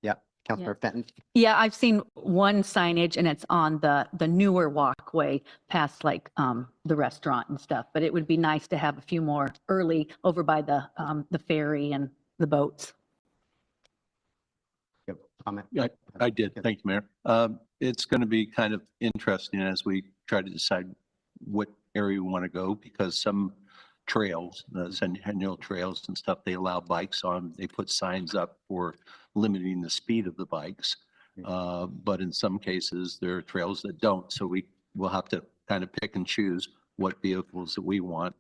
Yeah, Councilmember Fenton. Yeah, I've seen one signage and it's on the newer walkway past like the restaurant and stuff, but it would be nice to have a few more early over by the ferry and the boats. Yep. Comment. Yeah, I did. Thank you, Mayor. It's going to be kind of interesting as we try to decide what area we want to go, because some trails, the Centennial trails and stuff, they allow bikes on. They put signs up for limiting the speed of the bikes. But in some cases, there are trails that don't. So we will have to kind of pick and choose what vehicles that we want.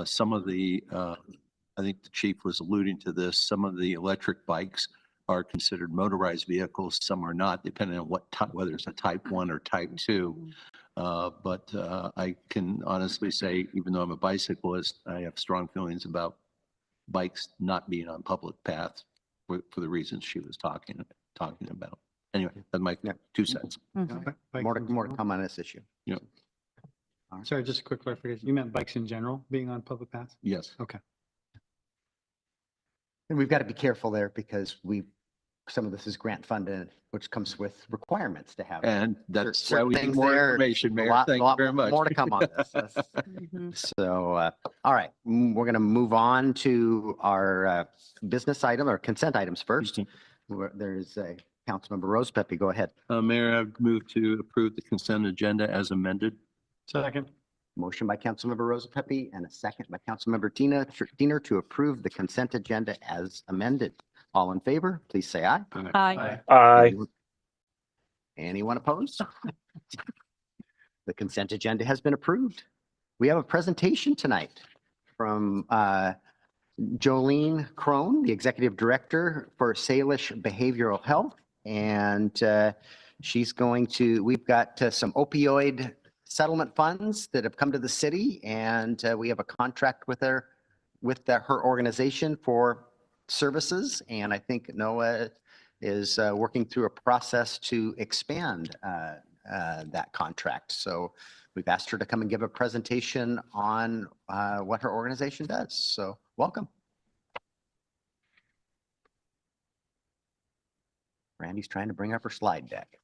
Some of the, I think the chief was alluding to this, some of the electric bikes are considered motorized vehicles. Some are not, depending on what type, whether it's a type 1 or type 2. But I can honestly say, even though I'm a bicyclist, I have strong feelings about bikes not being on public paths for the reasons she was talking about. Anyway, that's my 2 cents. More to come on this issue. Yeah. Sorry, just a quick clarification. You meant bikes in general being on public paths? Yes. Okay. And we've got to be careful there because some of this is grant funded, which comes with requirements to have. And that's why certain we need things more there. information, Mayor. Lot Thank you very much. More to come on this. So, all right, we're going to move on to our business item or consent items first. There's a Councilmember Rose Pepe. Go ahead. Mayor, I've moved to approve the consent agenda as amended. Second. Motion by Councilmember Rose Pepe and a second by Councilmember Diener to approve the consent agenda as amended. All in favor, please say aye. Aye. Aye. Anyone opposed? The consent agenda has been approved. We have a presentation tonight from Jolene Crone, the Executive Director for Salish Behavioral Health. And we've got some opioid settlement funds that have come to the city, and we have a contract with her organization for services. And I think NOAA is working through a process to expand that contract. So we've asked her to come and give a presentation on what her organization does. So welcome. Randy's trying to bring up her slide deck.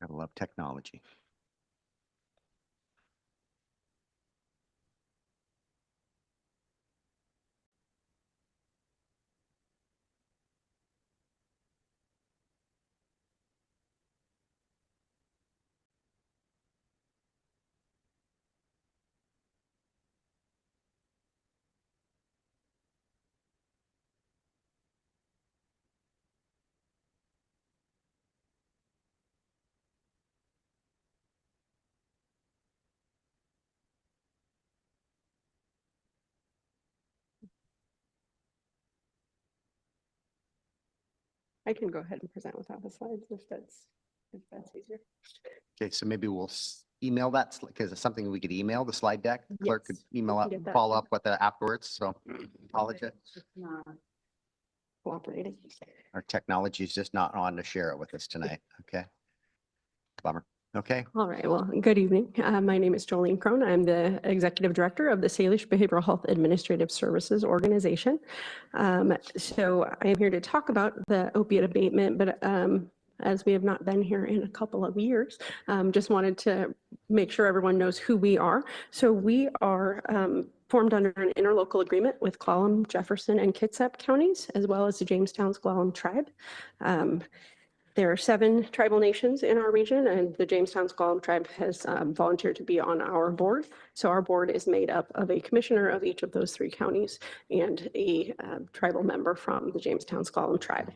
Gotta love technology. I can go ahead and present without the slides if that's easier. Okay, so maybe we'll email that because it's something we could email the slide deck. The clerk could Yes, email we up, can get that. follow up with that afterwards. So apologize. Cooperating. Our technology is just not on to share it with us tonight. Okay. Bummer. Okay. All right. Well, good evening. My name is Jolene Crone. I'm the Executive Director of the Salish Behavioral Health Administrative Services Organization. So I am here to talk about the opiate abatement, but as we have not been here in a couple of years, just wanted to make sure everyone knows who we are. So we are formed under an interlocal agreement with Clallam, Jefferson, and Kitsap counties, as well as the Jamestown S'Klallam tribe. There are 7 tribal nations in our region, and the Jamestown S'Klallam tribe has volunteered to be on our board. So our board is made up of a commissioner of each of those 3 counties and a tribal member from the Jamestown S'Klallam tribe.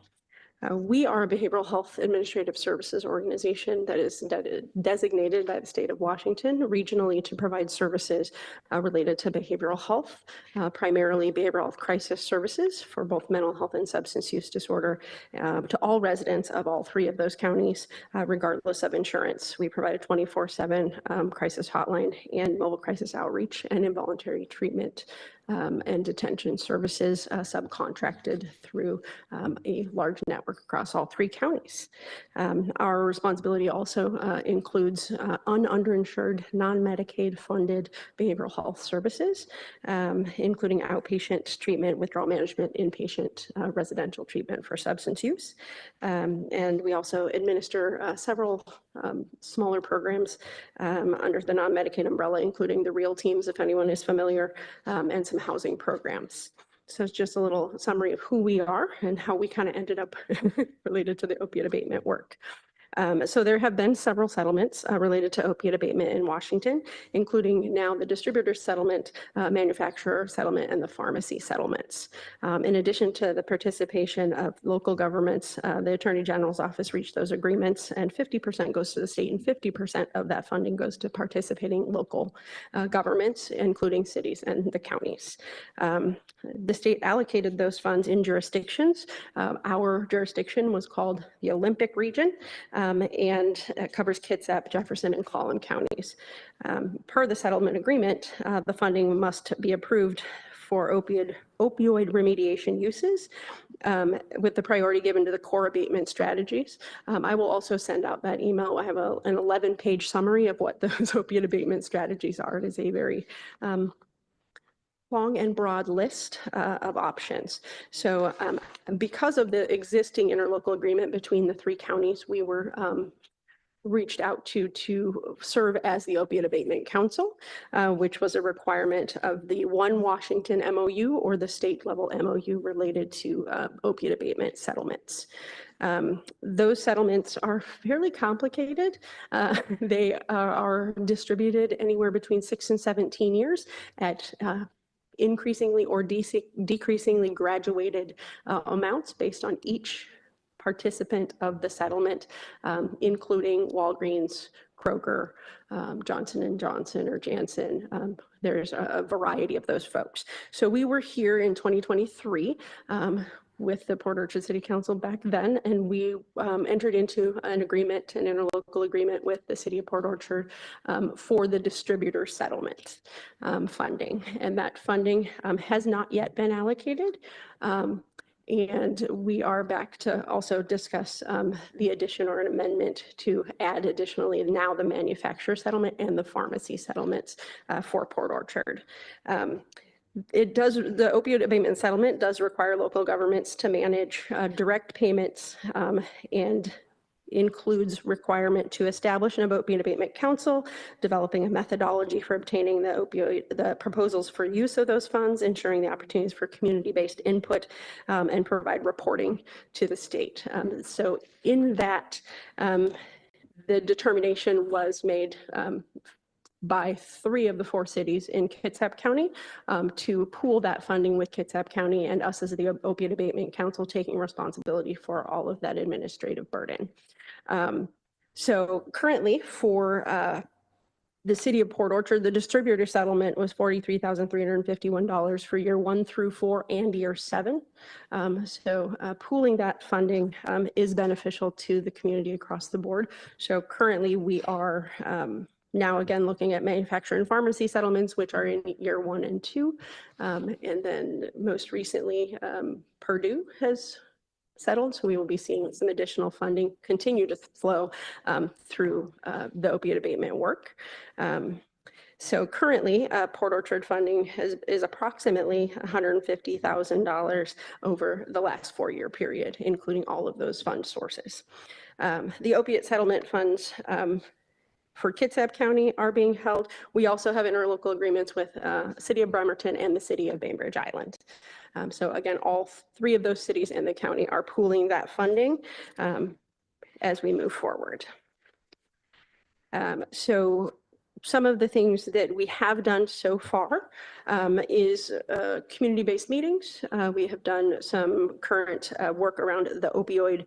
We are a behavioral health administrative services organization that is designated by the state of Washington regionally to provide services related to behavioral health, primarily behavioral health crisis services for both mental health and substance use disorder to all residents of all three of those counties, regardless of insurance. We provide a 24/7 crisis hotline and mobile crisis outreach and involuntary treatment and detention services subcontracted through a large network across all three counties. Our responsibility also includes underinsured, non-Medicaid funded behavioral health services, including outpatient treatment, withdrawal management, inpatient residential treatment for substance use. And we also administer several smaller programs under the non-Medicaid umbrella, including the REAL teams, if anyone is familiar, and some housing programs. So it's just a little summary of who we are and how we kind of ended up related to the opiate abatement work. So there have been several settlements related to opiate abatement in Washington, including now the distributor settlement, manufacturer settlement, and the pharmacy settlements. In addition to the participation of local governments, the Attorney General's office reached those agreements, and 50% goes to the state and 50% of that funding goes to participating local governments, including cities and the counties. The state allocated those funds in jurisdictions. Our jurisdiction was called the Olympic region, and it covers Kitsap, Jefferson, and Collin counties. Per the settlement agreement, the funding must be approved for opioid remediation uses, with the priority given to the core abatement strategies. I will also send out that email. I have an 11-page summary of what those opiate abatement strategies are. It is a very long and broad list of options. So because of the existing interlocal agreement between the three counties, we were reached out to serve as the Opiate Abatement Council, which was a requirement of the One Washington MOU or the state level MOU related to opiate abatement settlements. Those settlements are fairly complicated. They are distributed anywhere between 6 and 17 years at increasingly or decreasingly graduated amounts based on each participant of the settlement, including Walgreens, Kroger, Johnson & Johnson or Janssen. There's a variety of those folks. So we were here in 2023 with the Port Orchard City Council back then, and we entered into an agreement, an interlocal agreement with the City of Port Orchard for the distributor settlement funding. And that funding has not yet been allocated. And we are back to also discuss the addition or an amendment to add additionally now the manufacturer settlement and the pharmacy settlements for Port Orchard. The opioid abatement settlement does require local governments to manage direct payments and includes requirement to establish an opiate abatement council, developing a methodology for obtaining the proposals for use of those funds, ensuring the opportunities for community-based input, and provide reporting to the state. So in that, the determination was made by 3 of the 4 cities in Kitsap County to pool that funding with Kitsap County and us as the Opiate Abatement Council taking responsibility for all of that administrative burden. So currently for the City of Port Orchard, the distributor settlement was $43,351 for year 1 through 4 and year 7. So pooling that funding is beneficial to the community across the board. So currently we are now again looking at manufacturer and pharmacy settlements, which are in year 1 and 2. And then most recently, Purdue has settled. So we will be seeing some additional funding continue to flow through the opiate abatement work. So currently, Port Orchard funding is approximately $150,000 over the last 4-year period, including all of those fund sources. The opiate settlement funds for Kitsap County are being held. We also have interlocal agreements with City of Bremerton and the City of Bainbridge Island. So again, all 3 of those cities and the county are pooling that funding as we move forward. So some of the things that we have done so far is community-based meetings. We have done some current work around the opioid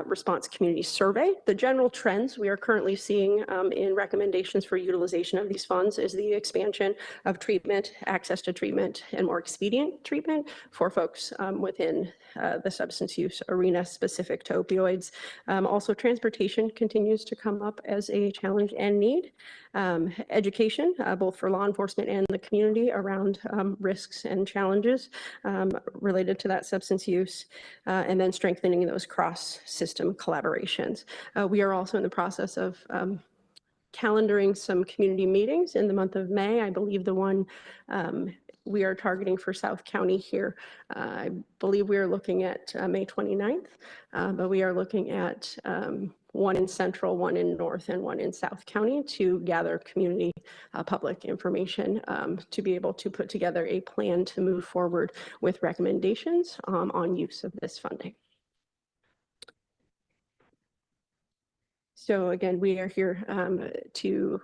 response community survey. The general trends we are currently seeing in recommendations for utilization of these funds is the expansion of treatment, access to treatment, and more expedient treatment for folks within the substance use arena specific to opioids. Also, transportation continues to come up as a challenge and need. Education, both for law enforcement and the community around risks and challenges related to that substance use, and then strengthening those cross-system collaborations. We are also in the process of calendaring some community meetings in the month of May. I believe the one we are targeting for South County here, I believe we are looking at May 29th, but we are looking at one in Central, one in North, and one in South County to gather community public information to be able to put together a plan to move forward with recommendations on use of this funding. So again, we are here to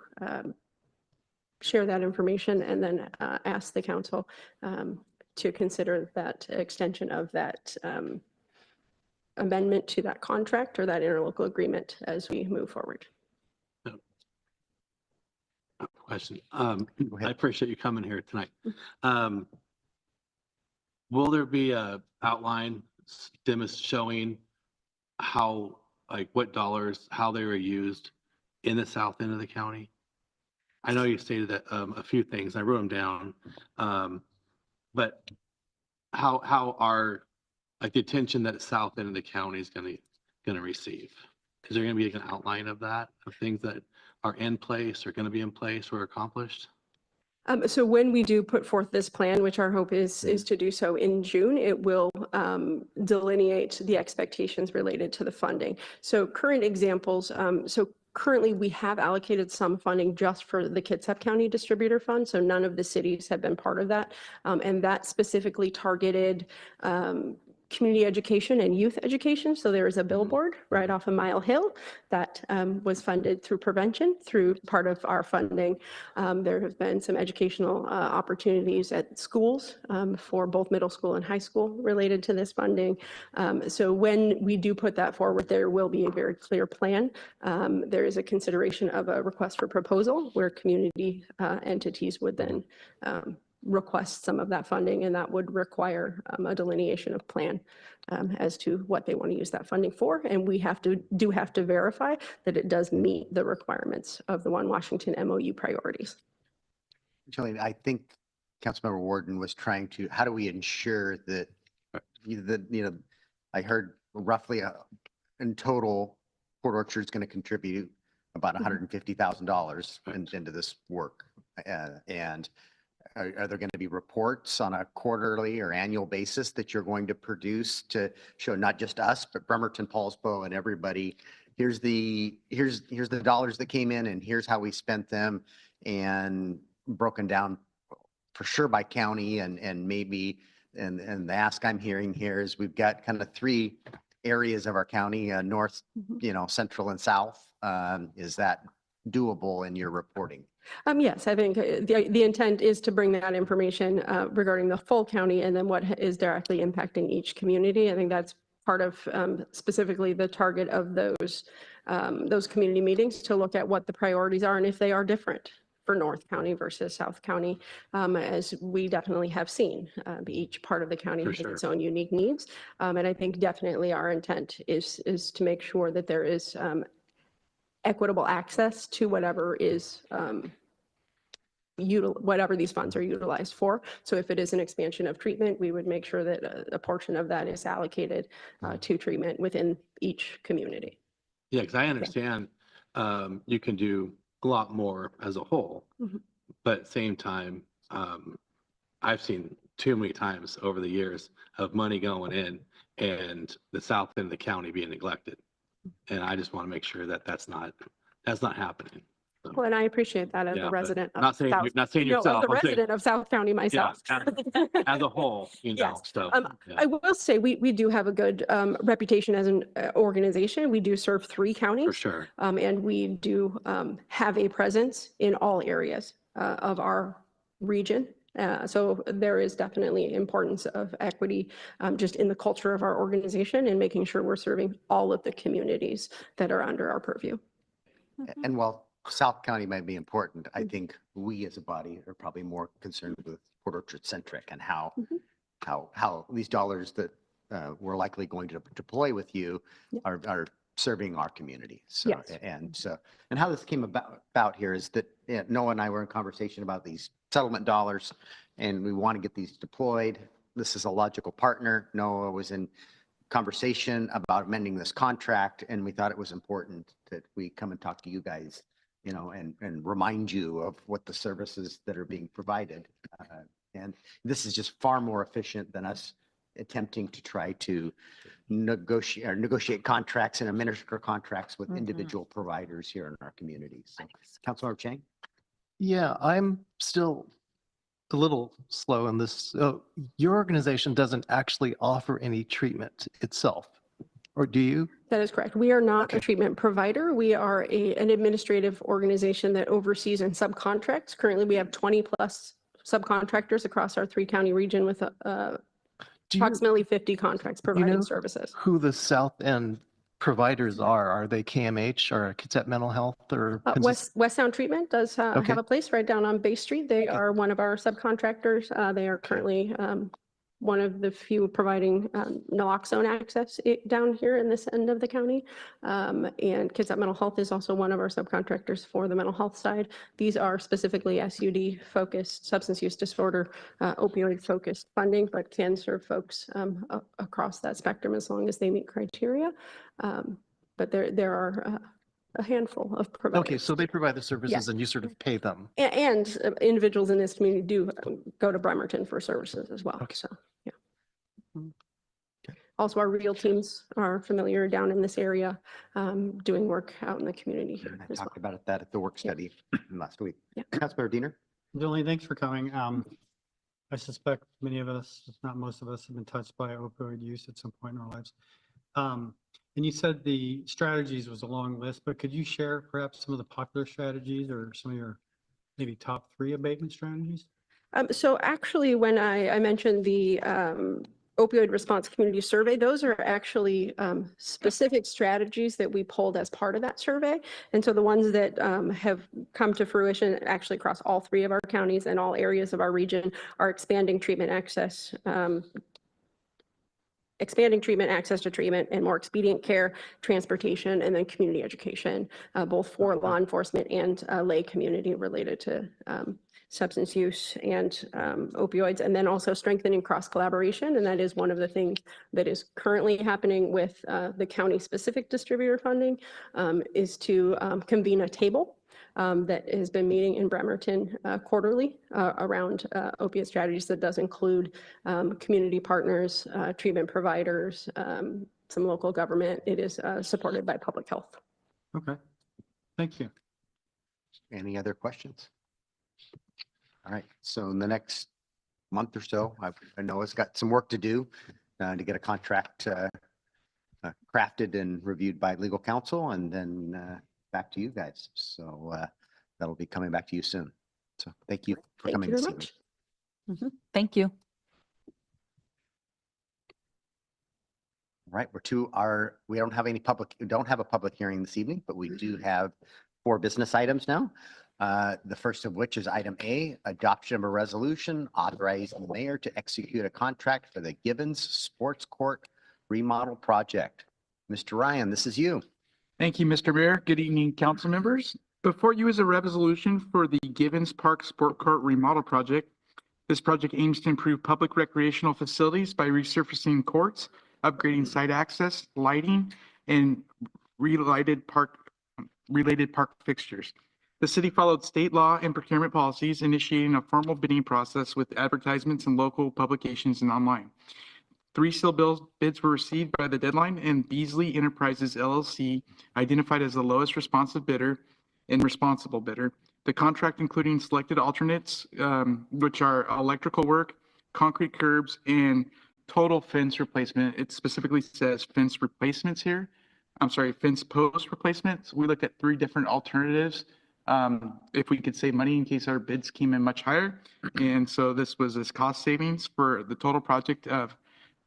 share that information and then ask the council to consider that extension of that amendment to that contract or that interlocal agreement as we move forward. Question. I appreciate you coming here tonight. Will there be a outline showing how, like what dollars, how they were used in the south end of the county? I know you stated that a few things, I wrote them down, but how are, like the attention that the south end of the county is going to receive? Is there going to be like an outline of that, of things that are in place or going to be in place or accomplished? So when we do put forth this plan, which our hope is to do so in June, it will delineate the expectations related to the funding. So current examples, so currently we have allocated some funding just for the Kitsap County Distributor Fund. So none of the cities have been part of that. And that specifically targeted community education and youth education. So there is a billboard right off of Mile Hill that was funded through prevention through part of our funding. There have been some educational opportunities at schools for both middle school and high school related to this funding. So when we do put that forward, there will be a very clear plan. There is a consideration of a request for proposal where community entities would then request some of that funding, and that would require a delineation of plan as to what they want to use that funding for. And we do have to verify that it does meet the requirements of the One Washington MOU priorities. Jillian, I think Councilmember Warden was trying to, how do we ensure that, I heard roughly in total, Port Orchard's going to contribute about $150,000 into this work. And are there going to be reports on a quarterly or annual basis that you're going to produce to show not just us, but Bremerton, Paulsbo, and everybody? Here's the dollars that came in, and here's how we spent them, and broken down for sure by county, and maybe and the ask I'm hearing here is we've got kind of 3 areas of our county, north, central, and south. Is that doable in your reporting? Yes, I think the intent is to bring that information regarding the full county and then what is directly impacting each community. I think that's part of specifically the target of those community meetings, to look at what the priorities are and if they are different for North County versus South County, as we definitely have seen. Each part of the county has its own unique needs. And I think definitely our intent is to make sure that there is equitable access to whatever is whatever these funds are utilized for. So if it is an expansion of treatment, we would make sure that a portion of that is allocated to treatment within each community. Yeah, because I understand you can do a lot more as a whole, but at the same time, I've seen too many times over the years of money going in and the south end of the county being neglected. And I just want to make sure that that's not happening. Well, and I appreciate that as Yeah, a but resident of not saying, South. not saying No, as yourself. a I'm saying- resident of South County Yeah, myself. as a whole, you know, Yes. so. yeah. I will say, we do have a good reputation as an organization. We do serve 3 counties. For sure. And we do have a presence in all areas of our region. So there is definitely importance of equity just in the culture of our organization and making sure we're serving all of the communities that are under our purview. And while South County might be important, I think we as a body are probably more concerned with Port Orchard centric and how these dollars that we're likely going to deploy with you Yep. are serving our community. So, Yes. and how this came about here is that Noah and I were in conversation about these settlement dollars and we want to get these deployed. This is a logical partner. Noah was in conversation about amending this contract and we thought it was important that we come and talk to you guys, you know, and remind you of what the services that are being provided. And this is just far more efficient than us attempting to try to negotiate contracts and administer contracts with Mhm. individual providers here in our communities. So, Councilmember Chang? Yeah, I'm still a little slow in this. So your organization doesn't actually offer any treatment itself, or do you? That is correct. We are not Okay. a treatment provider. We are an administrative organization that oversees and subcontracts. Currently, we have 20 plus subcontractors across our 3-county region with Do you approximately 50 contracts know providing services. who the South End providers are? Are they KMH or Kitsap Mental Health or? West Sound Treatment does Okay. have a place right down on Bay Street. They Okay. are one of our subcontractors. They are currently one of the few providing naloxone access down here in this end of the county. And Kitsap Mental Health is also one of our subcontractors for the mental health side. These are specifically SUD focused, substance use disorder, opioid focused funding, but can serve folks across that spectrum as long as they meet criteria. But there are a handful of providers. Okay, so they provide the services Yes. and you sort of pay them. And individuals in this community do go to Bremerton for services as well. Okay. So, yeah. Also, our real teams are familiar down in this area, doing work out in the community I as well. talked about that at the work study last week. Yeah. Councilmember Diener? Jolene, thanks for coming. I suspect many of us, if not most of us, have been touched by opioid use at some point in our lives. And you said the strategies was a long list, but could you share perhaps some of the popular strategies or some of your maybe top 3 abatement strategies? So actually, when I mentioned the opioid response community survey, those are actually specific strategies that we pulled as part of that survey. And so the ones that have come to fruition actually across all 3 of our counties and all areas of our region are expanding treatment access to treatment and more expedient care, transportation, and then community education, both for law enforcement and lay community related to substance use and opioids, and then also strengthening cross collaboration. And that is one of the things that is currently happening with the county-specific distributor funding, is to convene a table that has been meeting in Bremerton quarterly around opiate strategies that does include community partners, treatment providers, some local government. It is supported by public health. Okay, thank you. Any other questions? All right, so in the next month or so, I know it's got some work to do to get a contract crafted and reviewed by legal counsel and then back to you guys. So that'll be coming back to you soon. So thank you for Thank coming you this very evening. much. Thank you. All right, we don't have a public hearing this evening, but we do have 4 business items now. The first of which is item A, adoption of a resolution authorizing the mayor to execute a contract for the Gibbons Sports Court remodel project. Mr. Ryan, this is you. Thank you, Mr. Mayor. Good evening, council members. Before you is a resolution for the Gibbons Park Sport Court remodel project. This project aims to improve public recreational facilities by resurfacing courts, upgrading site access, lighting, and related park fixtures. The city followed state law and procurement policies, initiating a formal bidding process with advertisements in local publications and online. 3 sealed bids were received by the deadline, and Beasley Enterprises LLC identified as the lowest responsive bidder and responsible bidder. The contract including selected alternates, which are electrical work, concrete curbs, and total fence replacement. It specifically says fence replacements here. I'm sorry, fence post replacements. We looked at 3 different alternatives. If we could save money in case our bids came in much higher. And so this was this cost savings for the total project of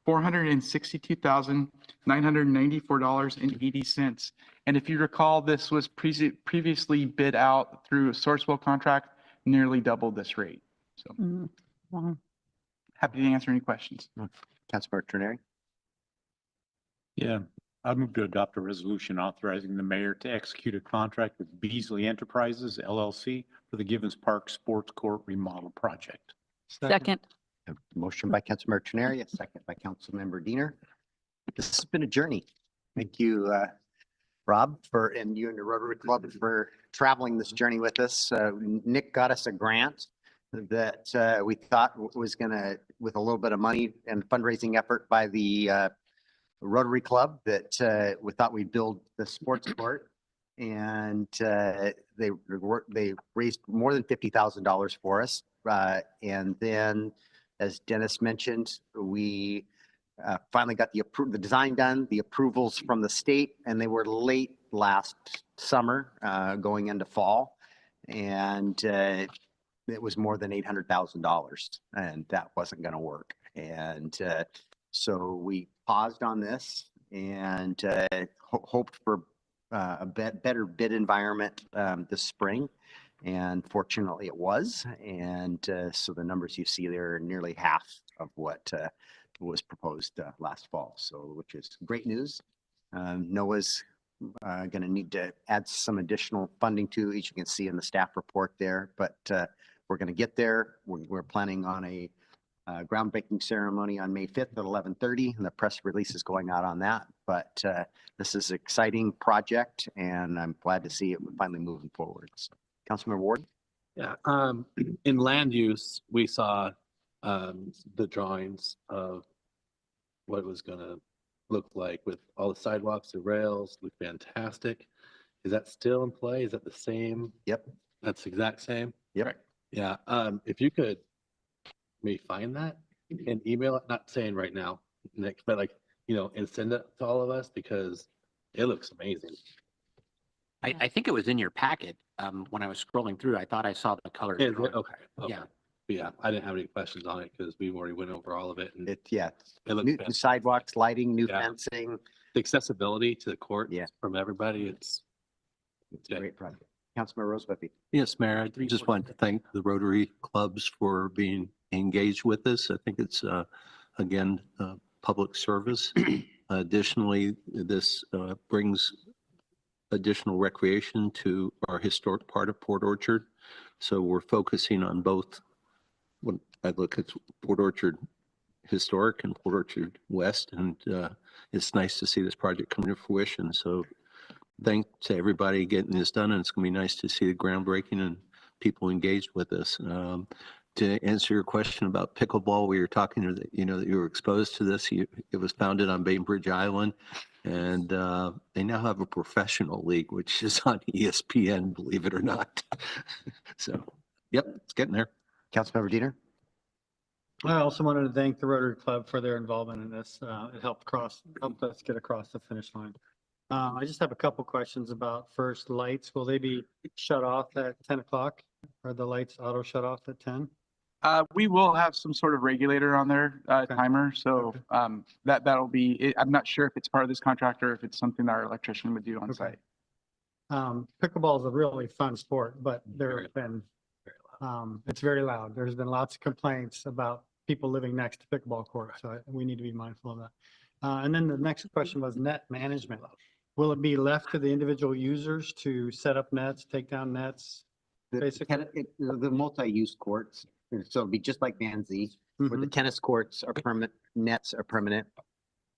$462,994.80. And if you recall, this was previously bid out through a Sourcewell contract, nearly double this rate. So Wow. happy to answer any questions. Councilmember Trenary? Yeah, I'd move to adopt a resolution authorizing the mayor to execute a contract with Beasley Enterprises LLC for the Givens Park Sports Court remodel project. Second. A motion by Councilmember Trenary, a second by Councilmember Diener. This has been a journey. Thank you, Rob, and you and the Rotary Club for traveling this journey with us. Nick got us a grant that we thought was gonna, with a little bit of money and fundraising effort by the Rotary Club, that we thought we'd build the sports court. And they raised more than $50,000 for us. And then, as Dennis mentioned, we finally got the design done, the approvals from the state, and they were late last summer, going into fall. And it was more than $800,000, and that wasn't going to work. And so we paused on this and hoped for a better bid environment this spring. And fortunately it was. And so the numbers you see there are nearly half of what was proposed last fall. So, which is great news. NOAA's going to need to add some additional funding to, as you can see in the staff report there, but we're going to get there. We're planning on a groundbreaking ceremony on May 5th at 11:30, and the press release is going out on that. But this is an exciting project, and I'm glad to see it finally moving forward. Councilmember Ward? Yeah, in land use, we saw the drawings of what it was gonna look like with all the sidewalks, the rails, look fantastic. Is that still in play? Is that the same? Yep. That's the exact same? Yep. Yeah, if you could maybe find that and email it, not saying right now, Nick, but like, and send it to all of us because it looks amazing. I think it was in your packet. When I was scrolling through, I thought I saw the color. Is it? Okay. Yeah. Yeah, I didn't have any questions on it because we already went over all of it and It it looks new fantastic. sidewalks, lighting, new Yeah. fencing. The accessibility to the court Yeah. from everybody, it's It's a great project. Councilmember Rose Whippy? Yes, Mayor, I just wanted to thank the Rotary clubs for being engaged with this. I think it's, again, public service. Additionally, this brings additional recreation to our historic part of Port Orchard. So we're focusing on both. When I look at Port Orchard Historic and Port Orchard West, and it's nice to see this project come to fruition. So thanks to everybody getting this done, and it's going to be nice to see the groundbreaking and people engaged with this. To answer your question about pickleball, we were talking to that you were exposed to this. It was founded on Bainbridge Island, and they now have a professional league, which is on ESPN, believe it or not. So, yep, it's getting there. Councilmember Diener? I also wanted to thank the Rotary Club for their involvement in this. It helped us get across the finish line. I just have a couple questions about first lights. Will they be shut off at 10 o'clock? Are the lights auto shut off at 10? We will have some sort of regulator on there, timer. So that'll be, I'm not sure if it's part of this contract or if it's something that our electrician would do on Okay. site. Pickleball is a really fun sport, but there have been, it's very loud. There's been lots of complaints about people living next to pickleball courts. So we need to be mindful of that. And then the next question was net management. Will it be left to the individual users to set up nets, take down nets? Basically. The multi-use courts, so it'd be just like Van Zee, where the tennis courts are permanent, nets are permanent,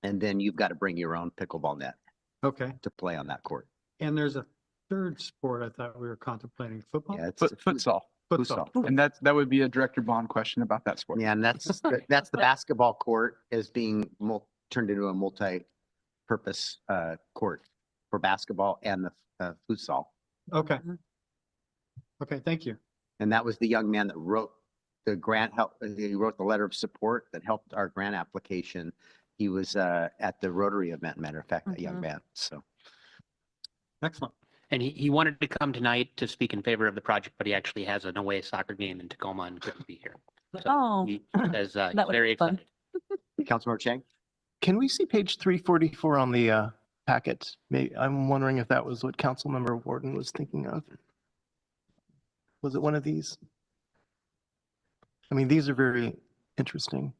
and then you've got to bring your own pickleball net Okay. to play on that court. And there's a third sport I thought we were contemplating, football? Yeah, it's Futsal. Futsal. And that would be a Director Bond question about that sport. Yeah, and that's the basketball court is being turned into a multi-purpose court for basketball and the futsal. Okay. Okay, thank you. And that was the young man that wrote the grant help, he wrote the letter of support that helped our grant application. He was at the Rotary event, matter of fact, that young Mhm. man. So Excellent. And he wanted to come tonight to speak in favor of the project, but he actually has an away soccer game in Tacoma and couldn't be here. So Oh, he says that he's would very be fun. excited. Councilmember Chang? Can we see page 344 on the packet? I'm wondering if that was what Councilmember Warden was thinking of. Was it one of these? I mean, these are very interesting.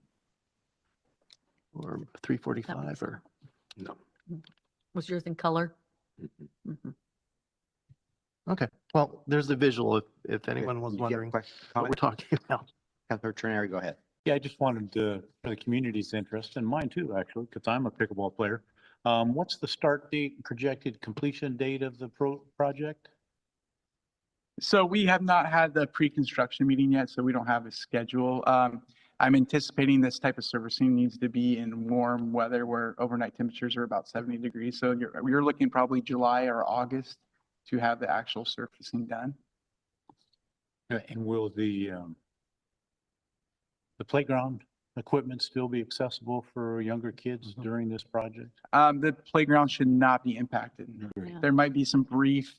Or 345 or, No. Was yours in color? Mhm. okay. Well, there's a visual if anyone was Did you have a wondering question, what we're comment? talking about. Councilmember Trenary, go ahead. Yeah, I just wanted to, for the community's interest and mine too, actually, because I'm a pickleball player. What's the start date, and projected completion date of the project? So we have not had the pre-construction meeting yet, so we don't have a schedule. I'm anticipating this type of servicing needs to be in warm weather where overnight temperatures are about 70 degrees. So you're looking probably July or August to have the actual surfacing done. And will the playground equipment still be accessible for younger kids during this project? The playground should not be impacted. Yeah. There might be some brief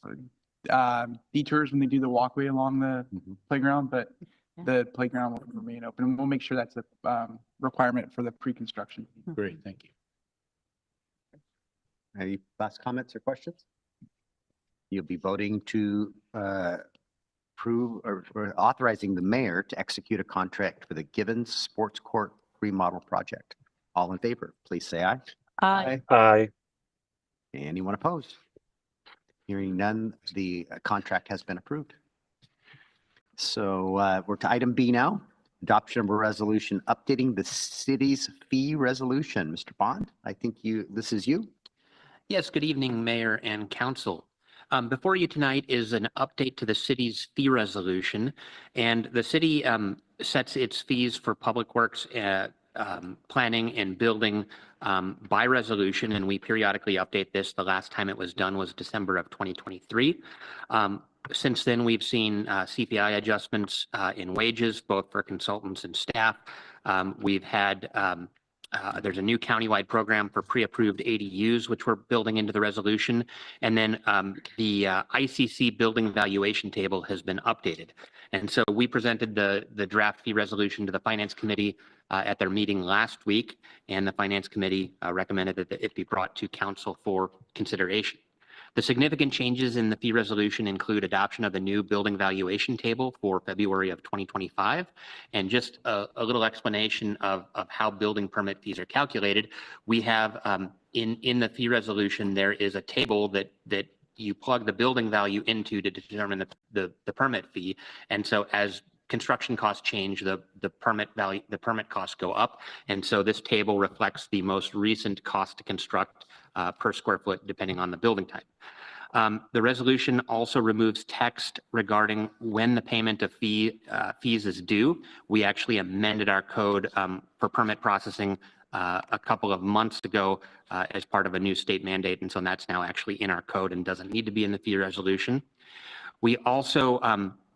detours when they do the walkway along the playground, but Yeah. the playground will remain open. And we'll make sure that's a requirement for the pre-construction. Great, thank you. Any last comments or questions? You'll be voting to approve or authorizing the mayor to execute a contract for the Givens Sports Court remodel project. All in favor, please say aye. Aye. Aye. Anyone opposed? Hearing none, the contract has been approved. So we're to item B now, adoption of a resolution updating the city's fee resolution. Mr. Bond, I think this is you. Yes, good evening, Mayor and Council. Before you tonight is an update to the city's fee resolution. And the city sets its fees for public works, planning and building by resolution, and we periodically update this. The last time it was done was December of 2023. Since then, we've seen CPI adjustments in wages, both for consultants and staff. We've had there's a new countywide program for pre-approved ADUs, which we're building into the resolution. And then the ICC building valuation table has been updated. And so we presented the draft fee resolution to the Finance Committee at their meeting last week, and the Finance Committee recommended that it be brought to Council for consideration. The significant changes in the fee resolution include adoption of the new building valuation table for February of 2025, and just a little explanation of how building permit fees are calculated. We have in the fee resolution, there is a table that you plug the building value into to determine the permit fee. And so as construction costs change, the permit value, the permit costs go up. And so this table reflects the most recent cost to construct per square foot, depending on the building type. The resolution also removes text regarding when the payment of fees is due. We actually amended our code for permit processing a couple of months ago as part of a new state mandate. And so that's now actually in our code and doesn't need to be in the fee resolution. We also,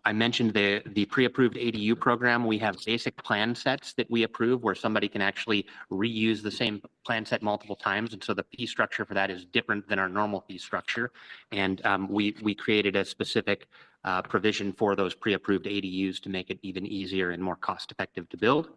I mentioned the pre-approved ADU program. We have basic plan sets that we approve where somebody can actually reuse the same plan set multiple times. And so the fee structure for that is different than our normal fee structure. And we created a specific provision for those pre-approved ADUs to make it even easier and more cost-effective to build.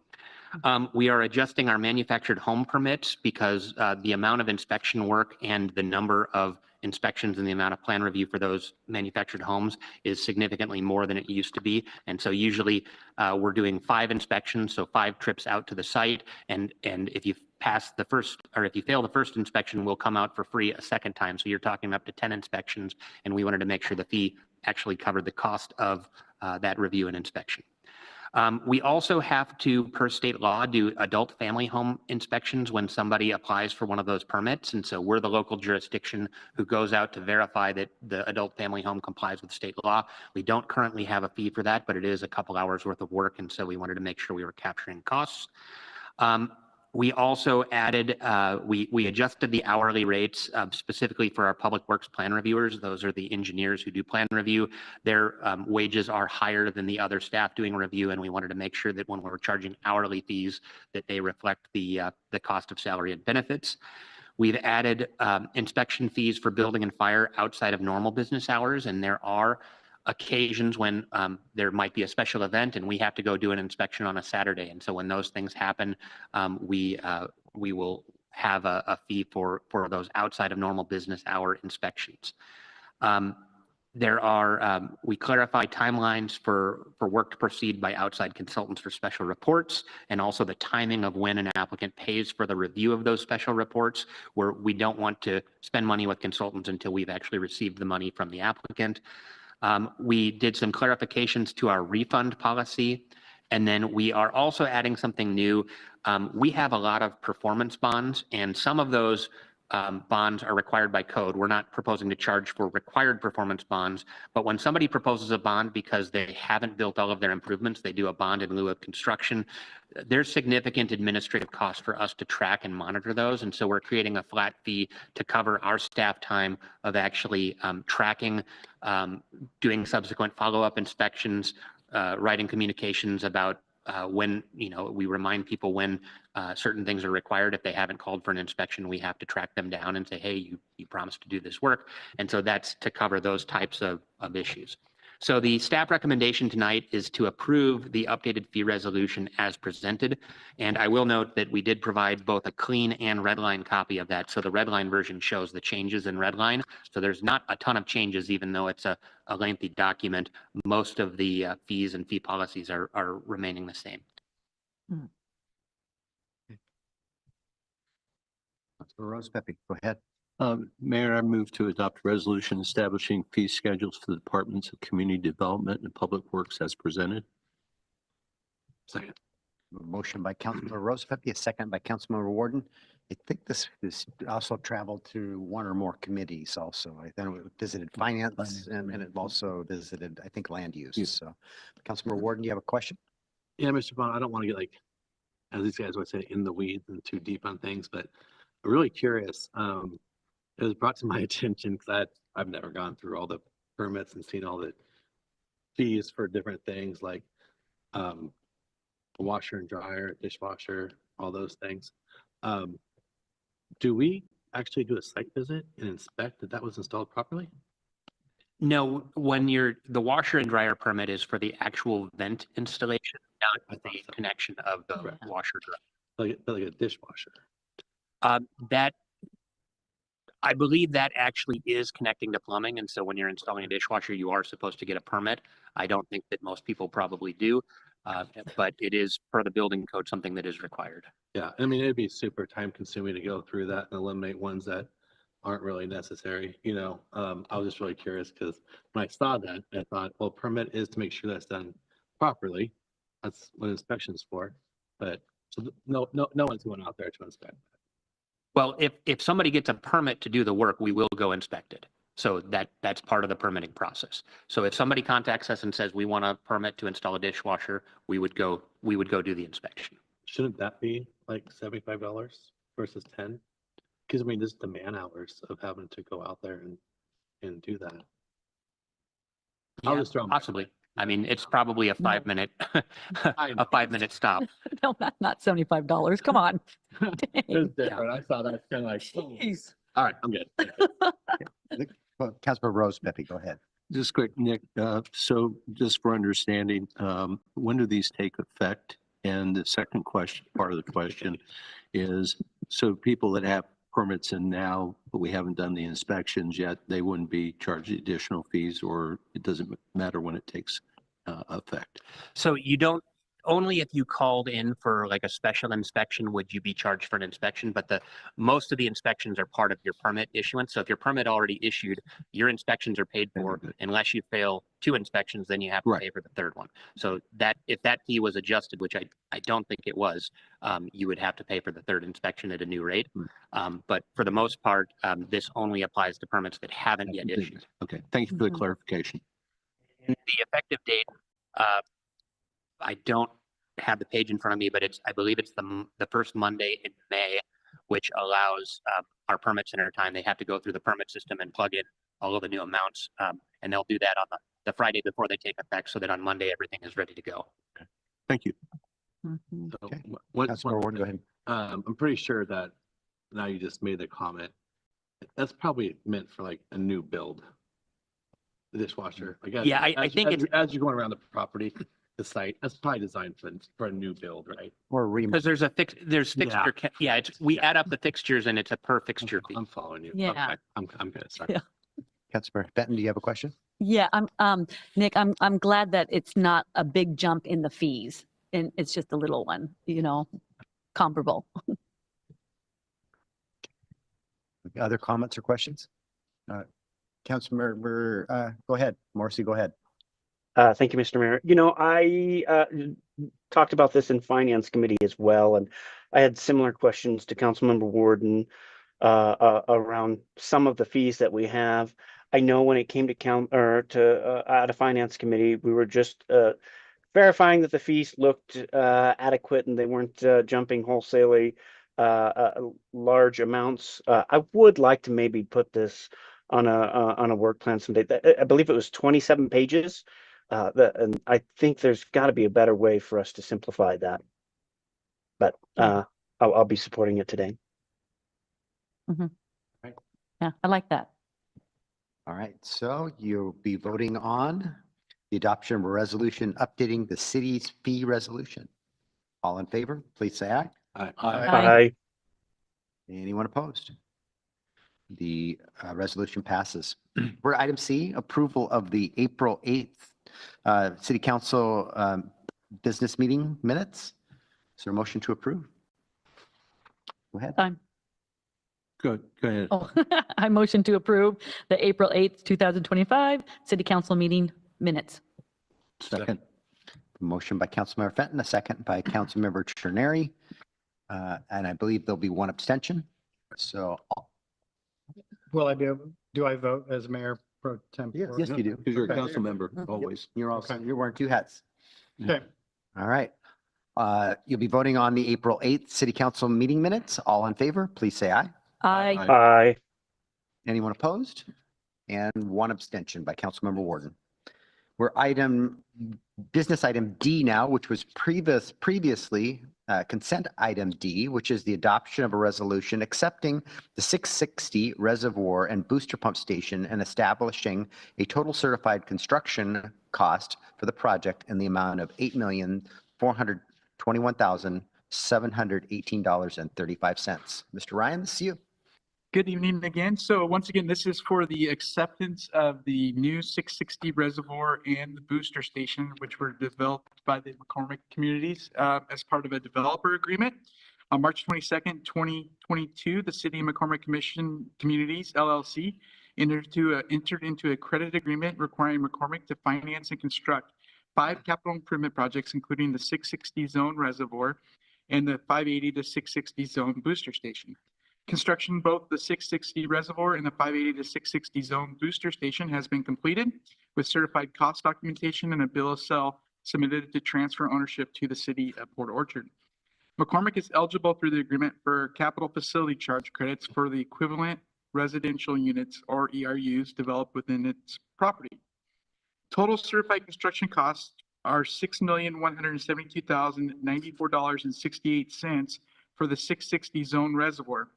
We are adjusting our manufactured home permits because the amount of inspection work and the number of inspections and the amount of plan review for those manufactured homes is significantly more than it used to be. And so usually we're doing 5 inspections, so 5 trips out to the site. And if you pass the first, or if you fail the first inspection, we'll come out for free a second time. So you're talking up to 10 inspections, and we wanted to make sure the fee actually covered the cost of that review and inspection. We also have to, per state law, do adult family home inspections when somebody applies for one of those permits. And so we're the local jurisdiction who goes out to verify that the adult family home complies with state law. We don't currently have a fee for that, but it is a couple hours worth of work. And so we wanted to make sure we were capturing costs. We also added, we adjusted the hourly rates specifically for our public works plan reviewers. Those are the engineers who do plan review. Their wages are higher than the other staff doing review, and we wanted to make sure that when we're charging hourly fees, that they reflect the cost of salary and benefits. We've added inspection fees for building and fire outside of normal business hours, and there are occasions when there might be a special event and we have to go do an inspection on a Saturday. And so when those things happen, we will have a fee for those outside of normal business hour inspections. We clarify timelines for work to proceed by outside consultants for special reports, and also the timing of when an applicant pays for the review of those special reports, where we don't want to spend money with consultants until we've actually received the money from the applicant. We did some clarifications to our refund policy, and then we are also adding something new. We have a lot of performance bonds, and some of those bonds are required by code. We're not proposing to charge for required performance bonds, but when somebody proposes a bond because they haven't built all of their improvements, they do a bond in lieu of construction, there's significant administrative costs for us to track and monitor those. And so we're creating a flat fee to cover our staff time of actually tracking, doing subsequent follow-up inspections, writing communications about when, we remind people when certain things are required. If they haven't called for an inspection, we have to track them down and say, hey, you promised to do this work. And so that's to cover those types of issues. So the staff recommendation tonight is to approve the updated fee resolution as presented. And I will note that we did provide both a clean and red line copy of that. So the red line version shows the changes in red line. So there's not a ton of changes, even though it's a lengthy document. Most of the fees and fee policies are remaining the same. Councilor Rose Pepe, go ahead. Mayor, I move to adopt a resolution establishing fee schedules for the Departments of Community Development and Public Works as presented. Second. A motion by Councilor Rose Pepe, a second by Councilmember Warden. I think this also traveled to one or more committees also. I then visited finance and it also visited, I think, land use. So Councilmember Warden, you have a question? Yeah, Mr. Bond, I don't want to get as these guys would say, in the weeds and too deep on things, but I'm really curious. It was brought to my attention because I've never gone through all the permits and seen all the fees for different things like a washer and dryer, dishwasher, all those things. Do we actually do a site visit and inspect that was installed properly? No, when the washer and dryer permit is for the actual vent installation, not the connection of the washer dryer. Like a dishwasher. I believe that actually is connecting to plumbing. And so when you're installing a dishwasher, you are supposed to get a permit. I don't think that most people probably do, but it is per the building code, something that is required. Yeah, I mean, it'd be super time consuming to go through that and eliminate ones that aren't really necessary. I was just really curious because when I saw that, I thought, well, permit is to make sure that's done properly. That's what inspection's for. But so no one's going out there to inspect. Well, if somebody gets a permit to do the work, we will go inspect it. So that's part of the permitting process. So if somebody contacts us and says we want a permit to install a dishwasher, we would go do the inspection. Shouldn't that be like $75 versus 10? Because I mean, just the man hours of having to go out there and do that. I'll Yeah, just throw possibly. I mean, it's probably a 5-minute a 5-minute stop. No, not $75. Come on. It's different. I saw that kind of like, Jeez. all right, I'm good. Councilor Rose Pepe, go ahead. Just quick, Nick, so just for understanding, when do these take effect? And the second question, part of the question is, so people that have permits in now, but we haven't done the inspections yet, they wouldn't be charged additional fees, or it doesn't matter when it takes effect? So you don't, only if you called in for like a special inspection would you be charged for an inspection, but most of the inspections are part of your permit issuance. So if your permit already issued, your inspections are paid for. Unless you fail 2 inspections, then you have to pay for the 3rd one. So that if that fee was adjusted, which I don't think it was, you would have to pay for the 3rd inspection at a new rate. But for the most part, this only applies to permits that haven't yet issued. Okay, thank you for the clarification. The effective date, I don't have the page in front of me, but I believe it's the first Monday in May, which allows our permit center time. They have to go through the permit system and plug in all of the new amounts. And they'll do that on the Friday before they take effect so that on Monday, everything is ready to go. Thank you. Mhm. So Okay. one- Councilmember Warden, go ahead. I'm pretty sure that now you just made the comment. That's probably meant for like a new build. The dishwasher. Like Yeah, I think it's- as you're going around the property, the site, that's probably designed for a new build, right? Or Because there's Yeah. fixture, yeah, we add up the fixtures and it's a per fixture fee. I'm following you. Yeah. Okay, I'm good. Sorry. Yeah. Councilmember Benton, do you have a question? Yeah, Nick, I'm glad that it's not a big jump in the fees and it's just a little one, comparable. Other comments or questions? Councilmember, go ahead. Morrissey, go ahead. Thank you, Mr. Mayor. I talked about this in Finance Committee as well, and I had similar questions to Councilmember Warden around some of the fees that we have. I know when it came to out of Finance Committee, we were just verifying that the fees looked adequate and they weren't jumping wholesalely large amounts. I would like to maybe put this on a work plan someday. I believe it was 27 pages. And I think there's got to be a better way for us to simplify that. But I'll be supporting it today. Yeah, I like that. All right, so you'll be voting on the adoption of a resolution updating the city's fee resolution. All in favor, please say aye. Aye. Aye. Anyone opposed? The resolution passes. We're at item C, approval of the April 8th City Council business meeting minutes. Is there a motion to approve? Go ahead. Time. Good. Go ahead. Oh, I motion to approve the April 8th, 2025 City Council meeting minutes. Second. Motion by Councilmember Fenton, a second by Councilmember Chernary. And I believe there'll be one abstention. So, Will I be able, do I vote as mayor pro tem? yes, you do. Because you're a Okay. council member, always. You're also, Okay. you're wearing two hats. Okay. All right. You'll be voting on the April 8th City Council meeting minutes. All in favor, please say aye. Aye. Aye. Anyone opposed? And one abstention by Councilmember Warden. We're business item D now, which was previously consent item D, which is the adoption of a resolution accepting the 660 reservoir and booster pump station and establishing a total certified construction cost for the project in the amount of $8,421,718.35. Mr. Ryan, this is you. Good evening again. So once again, this is for the acceptance of the new 660 reservoir and the booster station, which were developed by the McCormick communities as part of a developer agreement. On March 22nd, 2022, the City of McCormick Communities LLC entered into a credit agreement requiring McCormick to finance and construct 5 capital improvement projects, including the 660 zone reservoir and the 580 to 660 zone booster station. Construction, both the 660 reservoir and the 580 to 660 zone booster station has been completed with certified cost documentation and a bill of sale submitted to transfer ownership to the city of Port Orchard. McCormick is eligible through the agreement for capital facility charge credits for the equivalent residential units or ERUs developed within its property. Total certified construction costs are $6,172,094.68 for the 660 zone reservoir.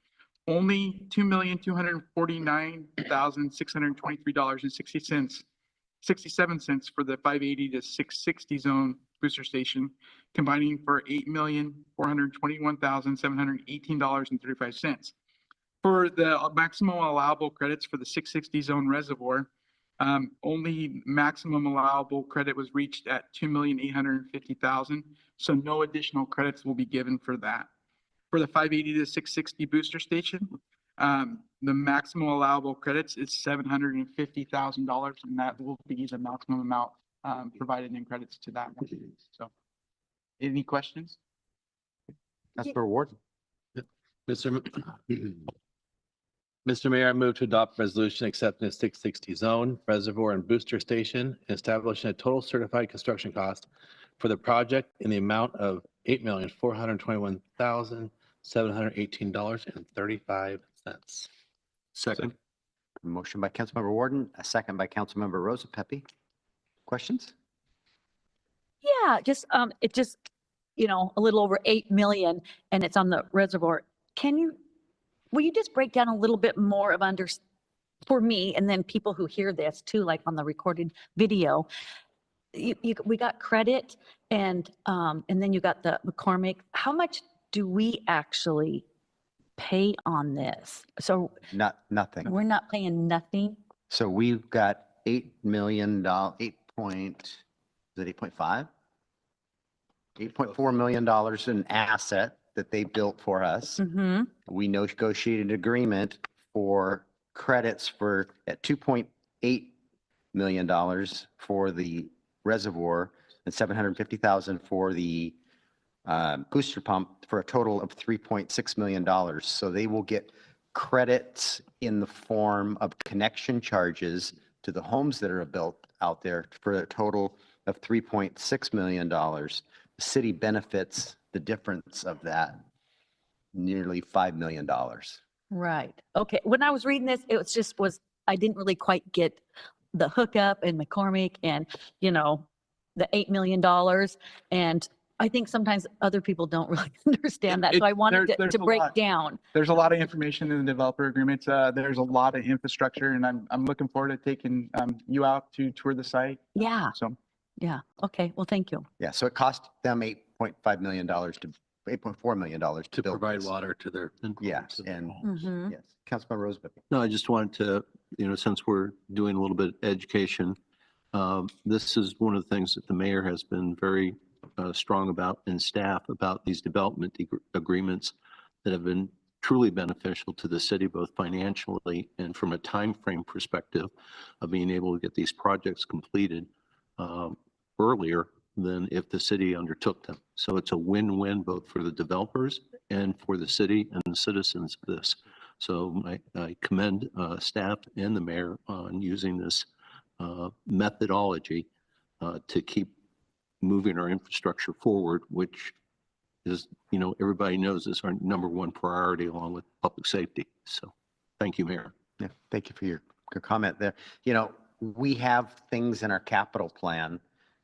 Only $2,249,623.67 for the 580 to 660 zone booster station, combining for $8,421,718.35. For the maximum allowable credits for the 660 zone reservoir, only maximum allowable credit was reached at $2,850,000, so no additional credits will be given for that. For the 580 to 660 booster station, the maximum allowable credits is $750,000, and that will be the maximum amount provided in credits to that one. So, any questions? That's for Warden. Mr. Mayor, I move to adopt resolution accepting the 660 zone reservoir and booster station and establishing a total certified construction cost for the project in the amount of $8,421,718.35. Second. Motion by Councilmember Warden, a second by Councilmember Rosa Pepe. Questions? Yeah, just, it just, a little over 8 million and it's on the reservoir. Will you just break down a little bit more of for me and then people who hear this too, like on the recorded video? We got credit and then you got the McCormick. How much do we actually pay on this? So Nothing. we're not paying nothing? So we've got $8 million, is it 8.5? $8.4 million in asset that they built for us. Mm-hmm. We negotiated an agreement for credits at $2.8 million for the reservoir and $750,000 for the booster pump for a total of $3.6 million. So they will get credits in the form of connection charges to the homes that are built out there for a total of $3.6 million. The city benefits the difference of that, nearly $5 million. Right. Okay. When I was reading this, it was I didn't really quite get the hookup and McCormick and, the $8 million. And I think sometimes other people don't really understand that. So I wanted There's to a break lot. down. There's a lot of information in the developer agreements. There's a lot of infrastructure, and I'm looking forward to taking you out to tour the site. Yeah. So Yeah. Okay. Well, thank you. Yeah, so it cost them $8.4 million to build Provide this. water to their. Yes, and Mhm. yes, Councilmember Rosa Pepe. No, I just wanted to, since we're doing a little bit of education, this is one of the things that the mayor has been very strong about and staff about these development agreements that have been truly beneficial to the city, both financially and from a time frame perspective of being able to get these projects completed earlier than if the city undertook them. So it's a win-win both for the developers and for the city and the citizens of this. So I commend staff and the mayor on using this methodology to keep moving our infrastructure forward, which is, everybody knows is our number one priority along with public safety. So thank you, Mayor. Yeah, thank you for your comment there. We have things in our capital plan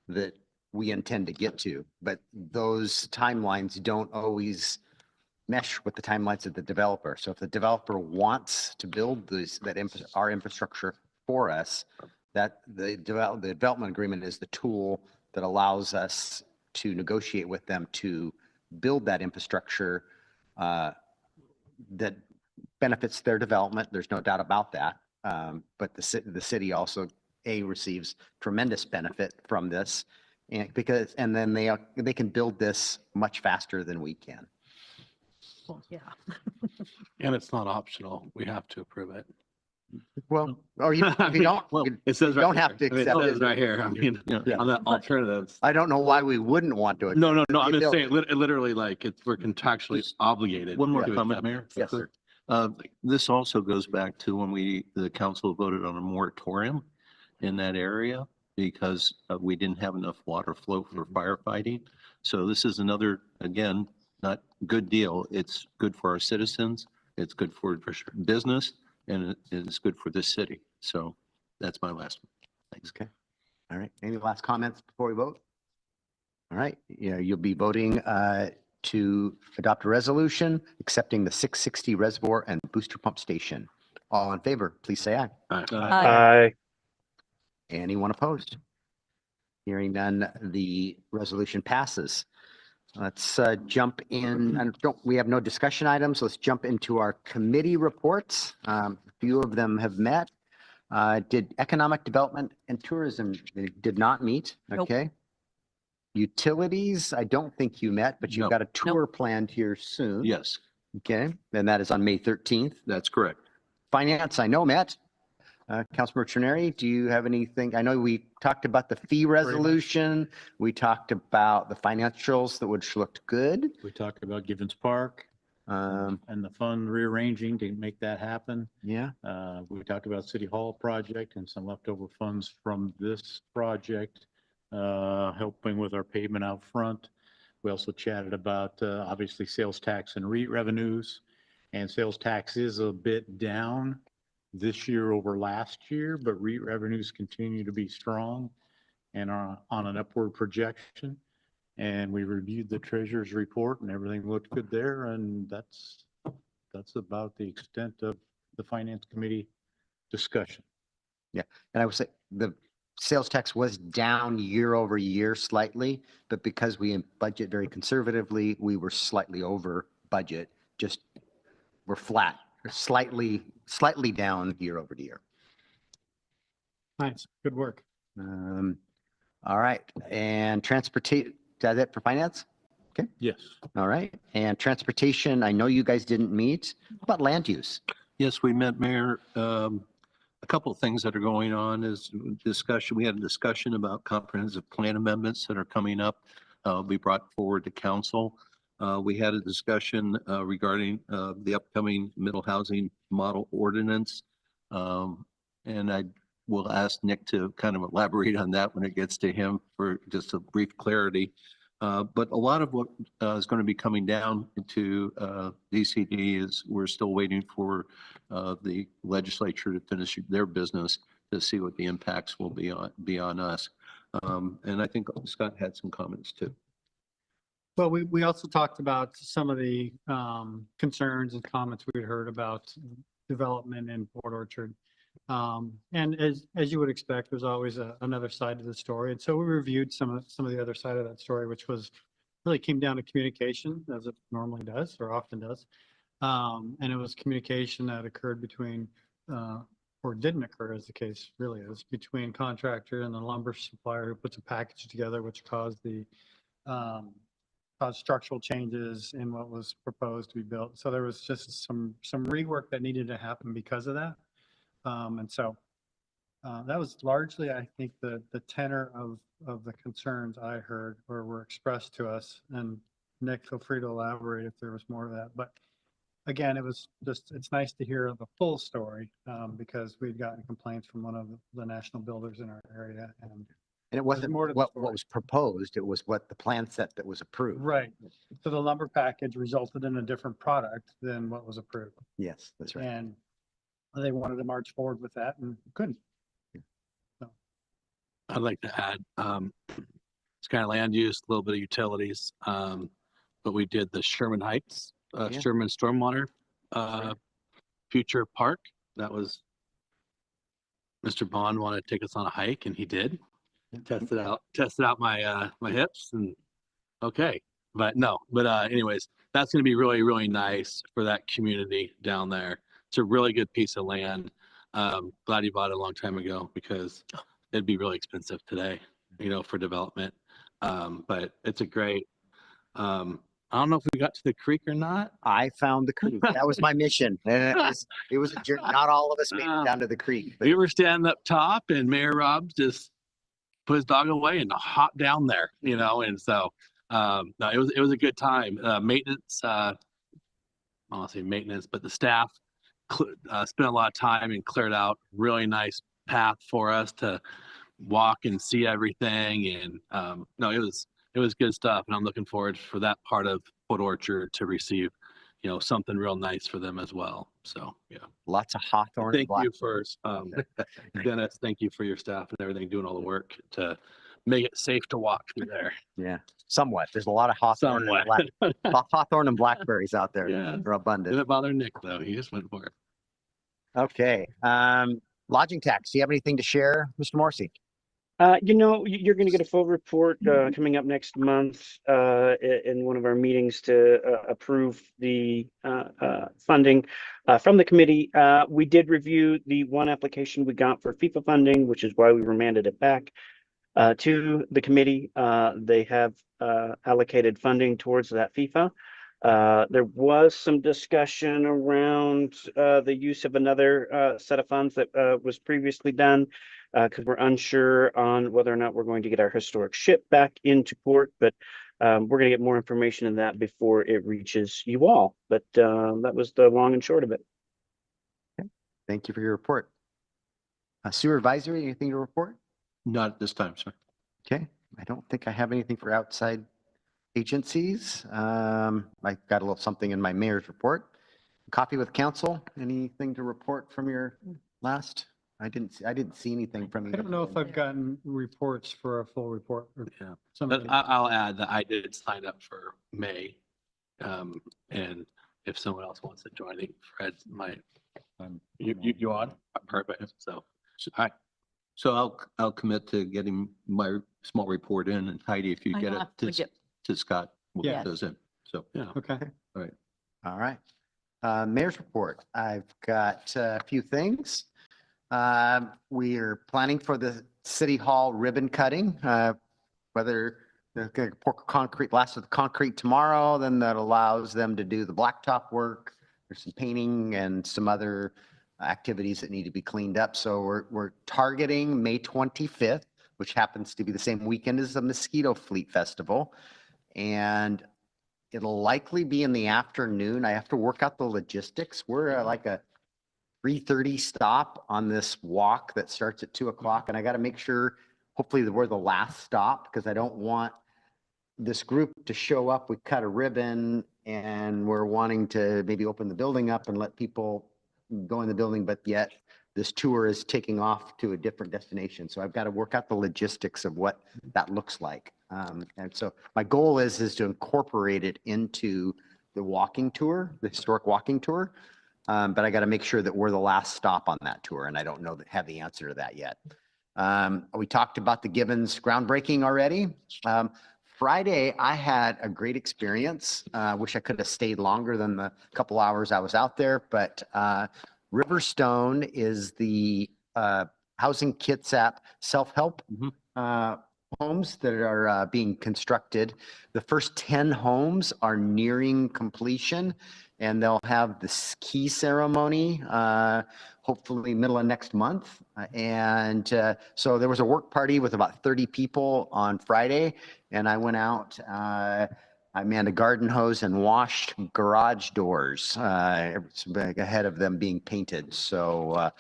that we intend to get to, but those timelines don't always mesh with the timelines of the developer. So if the developer wants to build our infrastructure for us, that the development agreement is the tool that allows us to negotiate with them to build that infrastructure that benefits their development. There's no doubt about that. But the city also receives tremendous benefit from this, and then they can build this much faster than we can. Well, yeah. And it's not optional. We have to approve it. Well, or if you don't, It says you right don't have to here. I mean, accept It says it. right here. I mean, Yeah. on the alternatives. I don't know why we wouldn't want to. No, accept it. I'm You just build saying, it. literally, like, we're contractually obligated. One more to comment, accept Mayor. it. Yes, sir. This also goes back to when the council voted on a moratorium in that area because we didn't have enough water flow for firefighting. So this is another, again, not good deal. It's good for our citizens. It's good for business and it's good for this city. So that's my last one. Thanks. Okay. All right. Any last comments before we vote? All right. Yeah, you'll be voting to adopt a resolution accepting the 660 reservoir and booster pump station. All in favor, please say aye. Aye. Anyone opposed? Hearing none, the resolution passes. Let's jump in. And we have no discussion items. Let's jump into our committee reports. A few of them have met. Did Economic Development and Tourism did not meet? Nope. Okay. Utilities, I don't think you met, but you've No. got a tour planned here soon. Yes, Okay, and that is on May 13th. that's correct. Finance, I know met. Councilmember Trenary, do you have anything? I know we talked about the fee resolution. We talked about the financials which looked good. We talked about Givens Park and the fund rearranging to make that happen. Yeah, We talked about City Hall project and some leftover funds from this project helping with our pavement out front. We also chatted about, obviously, sales tax and REIT revenues. And sales tax is a bit down this year over last year, but REIT revenues continue to be strong and are on an upward projection. And we reviewed the treasurer's report and everything looked good there. And that's about the extent of the finance committee discussion. And I would say the sales tax was down year over year slightly, but because we budget very conservatively, we were slightly over budget. Just we're flat, or slightly down year over year. Nice, good work. All right, and transportation, is that it for finance? Yes. All right, and transportation, I know you guys didn't meet. How about land use? Yes, we met, Mayor. A couple of things that are going on is discussion. We had a discussion about comprehensive plan amendments that are coming up, be brought forward to council. We had a discussion regarding the upcoming middle housing model ordinance. And I will ask Nick to kind of elaborate on that when it gets to him for just a brief clarity. But a lot of what is going to be coming down to DCD is we're still waiting for the legislature to finish their business to see what the impacts will be on us. And I think Scott had some comments too. Well, we also talked about some of the concerns and comments we had heard about development in Port Orchard. And as you would expect, there's always another side to the story. And so we reviewed some of the other side of that story, which was really came down to communication, as it normally does or often does. And it was communication that occurred between, or didn't occur as the case really is, between contractor and the lumber supplier who puts a package together, which caused the caused structural changes in what was proposed to be built. So there was just some rework that needed to happen because of that. And so that was largely, I think, the tenor of the concerns I heard or were expressed to us. And Nick, feel free to elaborate if there was more of that. But again, it was just, it's nice to hear the full story because we'd gotten complaints from one of the national builders in our area. And it wasn't more to the what story. was proposed, it was what the plan set that was approved. Right. So the lumber package resulted in a different product than what was approved. Yes, that's right. And they wanted to march forward with that and couldn't. I'd like to add, it's kind of land use, a little bit of utilities. But we did the Sherman Heights, Yeah. Sherman Stormwater, future park. That was, Mr. Bond wanted to take us on a hike and he did. Tested out my, my hips and okay, but no, but anyways, that's going to be really, really nice for that community down there. It's a really good piece of land. Glad you bought it a long time ago because it'd be really expensive today, you know, for development. But it's a great, I don't know if we got to the creek or not. I found the creek. That was my mission. And it was a journey. Not all of us made it down to the creek. But We were standing up top and Mayor Robbs just put his dog away and hopped down there, you know, and so no, it was a good time. Maintenance, I don't want to say maintenance, but the staff spent a lot of time and cleared out really nice path for us to walk and see everything. And no, it was good stuff. And I'm looking forward for that part of Port Orchard to receive, you know, something real nice for them as well. So, yeah. lots of hawthorn. and Thank you blackberry. for, Dennis, thank you for your staff and everything, doing all the work to make it safe to walk through there. Yeah, somewhat. There's a lot of hawthorn and, Somewhat. hawthorn and blackberries out there. Yeah. They're abundant. Didn't bother Nick though. He just went for it. Okay. Lodging tax. Do you have anything to share, Mr. Morrissey? You know, you're going to get a full report coming up next month in one of our meetings to approve the funding from the committee. We did review the one application we got for FIFA funding, which is why we remanded it back to the committee. They have allocated funding towards that FIFA. There was some discussion around the use of another set of funds that was previously done because we're unsure on whether or not we're going to get our historic ship back into port, but we're going to get more information on that before it reaches you all. But that was the long and short of it. Thank you for your report. Sewer advisory, anything to report? Not at this time, sir. Okay. I don't think I have anything for outside agencies. I got a little something in my mayor's report. Coffee with council. Anything to report from your last? I didn't see anything from you. I don't know if I've gotten reports for a full report. Or Yeah. somebody. But I'll add that I did sign up for May. And if someone else wants to join, I think Fred might. You on? Perfect. So, all right. So I'll commit to getting my small report in, and Heidi, if you I get know, it I forget. to Scott, we'll Yeah. get those in. So, Yeah. Okay. All right. Mayor's report. I've got a few things. We're planning for the city hall ribbon cutting, whether they're going to pour concrete, blast with concrete tomorrow, then that allows them to do the blacktop work. There's some painting and some other activities that need to be cleaned up. So we're targeting May 25th, which happens to be the same weekend as the Mosquito Fleet Festival. And it'll likely be in the afternoon. I have to work out the logistics. We're like a 3:30 stop on this walk that starts at 2 o'clock. And I got to make sure, hopefully we're the last stop, because I don't want this group to show up. We cut a ribbon and we're wanting to maybe open the building up and let people go in the building, but yet this tour is taking off to a different destination. So I've got to work out the logistics of what that looks like. And so my goal is to incorporate it into the walking tour, the historic walking tour. But I got to make sure that we're the last stop on that tour. And I don't know have the answer to that yet. We talked about the Gibbons groundbreaking already. Friday, I had a great experience. Wish I could have stayed longer than the couple hours I was out there, but Riverstone is the Housing Kitsap self-help homes that are being constructed. The first 10 homes are nearing completion, and they'll have the key ceremony hopefully middle of next month. So there was a work party with about 30 people on Friday, and I went out. I manned a garden hose and washed garage doors ahead of them being painted. So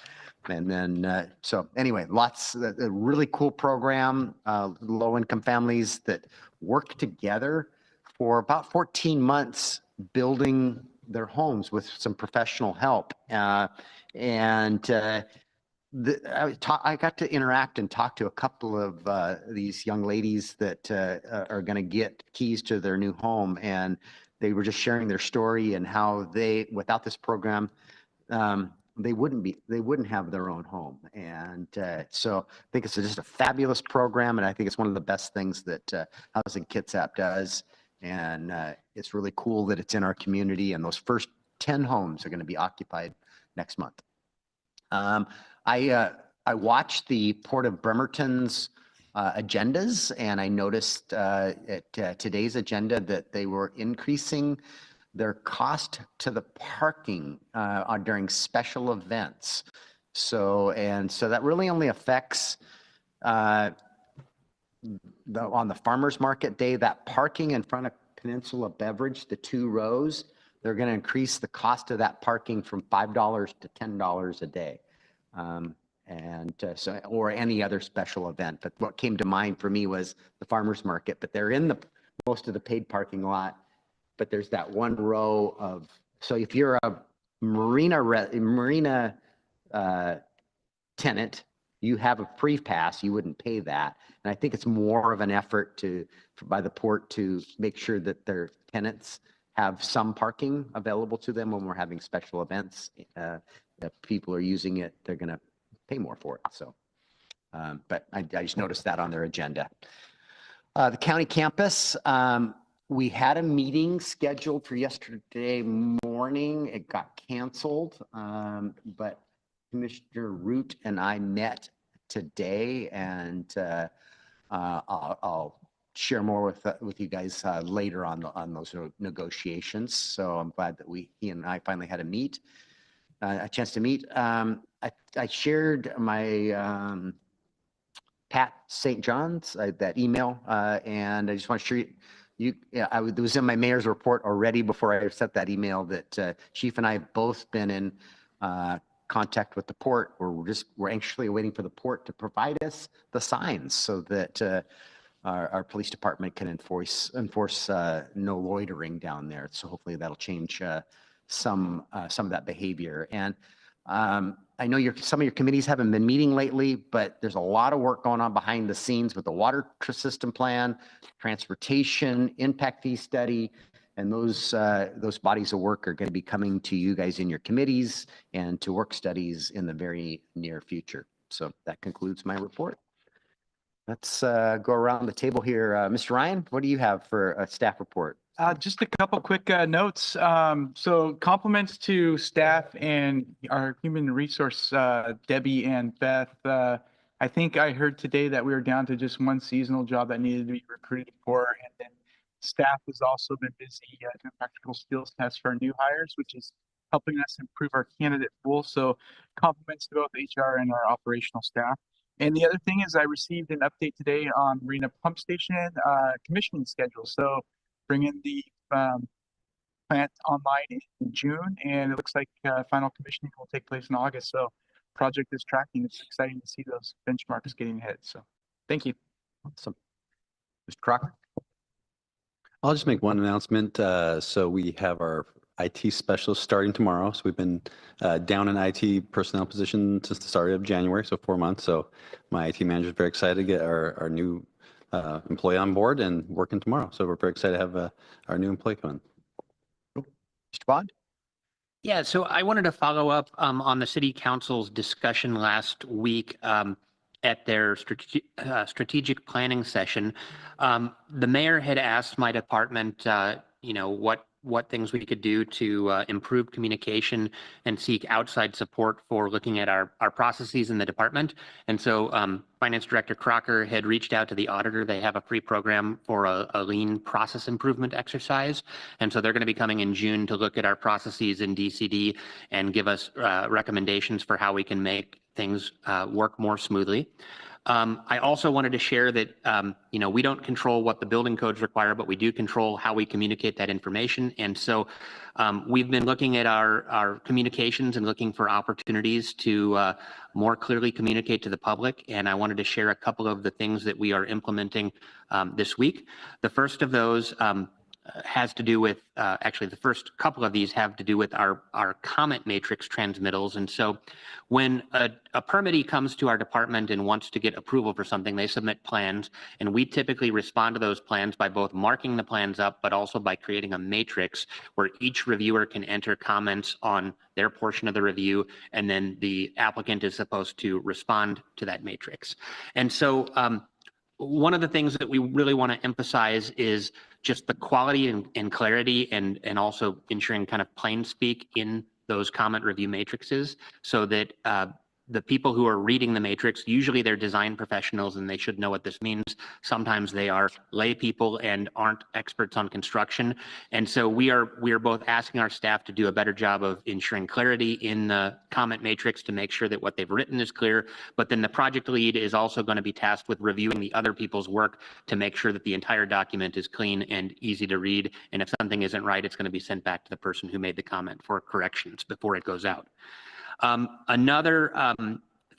so anyway, a really cool program, low-income families that work together for about 14 months building their homes with some professional help. I got to interact and talk to a couple of these young ladies that are going to get keys to their new home. And they were just sharing their story and how without this program, they wouldn't have their own home. And so I think it's just a fabulous program. And I think it's one of the best things that Housing Kitsap does. And it's really cool that it's in our community. And those first 10 homes are going to be occupied next month. I watched the Port of Bremerton's agendas, and I noticed at today's agenda that they were increasing their cost to the parking during special events. So that really only affects on the farmer's market day, that parking in front of Peninsula Beverage, the 2 rows, they're going to increase the cost of that parking from $5 to $10 a day. Or any other special event. But what came to mind for me was the farmer's market, but they're in most of the paid parking lot. But there's that 1 row of, so if you're a marina tenant, you have a free pass, you wouldn't pay that. And I think it's more of an effort by the port to make sure that their tenants have some parking available to them when we're having special events. If people are using it, they're going to pay more for it. So, but I just noticed that on their agenda. The county campus, we had a meeting scheduled for yesterday morning. It got canceled, but Commissioner Root and I met today, and I'll share more with you guys later on those negotiations. So I'm glad that he and I finally had a chance to meet. I shared my Pat St. John's, that email, and I just want to share it was in my mayor's report already before I sent that email that Chief and I have both been in contact with the port. We're anxiously waiting for the port to provide us the signs so that our police department can enforce no loitering down there. So hopefully that'll change some of that behavior. And I know some of your committees haven't been meeting lately, but there's a lot of work going on behind the scenes with the water system plan, transportation, impact fee study, and those bodies of work are going to be coming to you guys in your committees and to work studies in the very near future. So that concludes my report. Let's go around the table here. Mr. Ryan, what do you have for a staff report? Just a couple quick notes. So compliments to staff and our human resource, Debbie and Beth. I think I heard today that we were down to just one seasonal job that needed to be recruited for. And then staff has also been busy doing practical skills tests for our new hires, which is helping us improve our candidate pool. So compliments to both HR and our operational staff. And the other thing is I received an update today on Marina Pump Station commissioning schedule. So bringing the plant online in June, and it looks like final commissioning will take place in August. So project is tracking. It's exciting to see those benchmarks getting hit. So thank you. Awesome. Mr. Crocker? I'll just make one announcement. So we have our IT specialist starting tomorrow. So we've been down in IT personnel position since the start of January, so 4 months. So my IT manager is very excited to get our new employee on board and working tomorrow. So we're very excited to have our new employee come in. Mr. Bond? Yeah, so I wanted to follow up on the city council's discussion last week at their strategic planning session. The mayor had asked my department, what things we could do to improve communication and seek outside support for looking at our processes in the department. And so Finance Director Crocker had reached out to the auditor. They have a free program for a lean process improvement exercise. And so they're going to be coming in June to look at our processes in DCD and give us recommendations for how we can make things work more smoothly. I also wanted to share that, we don't control what the building codes require, but we do control how we communicate that information. And so we've been looking at our communications and looking for opportunities to more clearly communicate to the public. And I wanted to share a couple of the things that we are implementing this week. The first of those has to do with, actually the first couple of these have to do with our comment matrix transmittals. And so when a permittee comes to our department and wants to get approval for something, they submit plans, and we typically respond to those plans by both marking the plans up, but also by creating a matrix where each reviewer can enter comments on their portion of the review, and then the applicant is supposed to respond to that matrix. And so one of the things that we really want to emphasize is just the quality and clarity and also ensuring kind of plain speak in those comment review matrices so that the people who are reading the matrix, usually they're design professionals and they should know what this means. Sometimes they are lay people and aren't experts on construction. And so we are both asking our staff to do a better job of ensuring clarity in the comment matrix to make sure that what they've written is clear. But then the project lead is also going to be tasked with reviewing the other people's work to make sure that the entire document is clean and easy to read. And if something isn't right, it's going to be sent back to the person who made the comment for corrections before it goes out. Another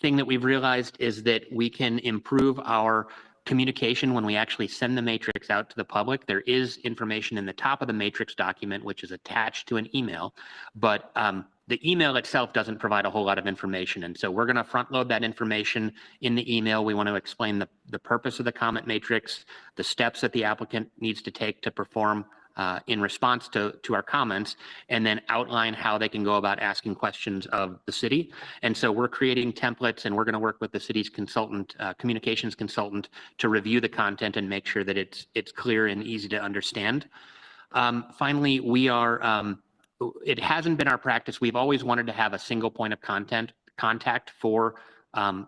thing that we've realized is that we can improve our communication when we actually send the matrix out to the public. There is information in the top of the matrix document, which is attached to an email, but the email itself doesn't provide a whole lot of information. And so we're going to front load that information in the email. We want to explain the purpose of the comment matrix, the steps that the applicant needs to take to perform in response to our comments, and then outline how they can go about asking questions of the city. And so we're creating templates, and we're going to work with the city's consultant, communications consultant, to review the content and make sure that it's clear and easy to understand. Finally, we are, it hasn't been our practice. We've always wanted to have a single point of contact for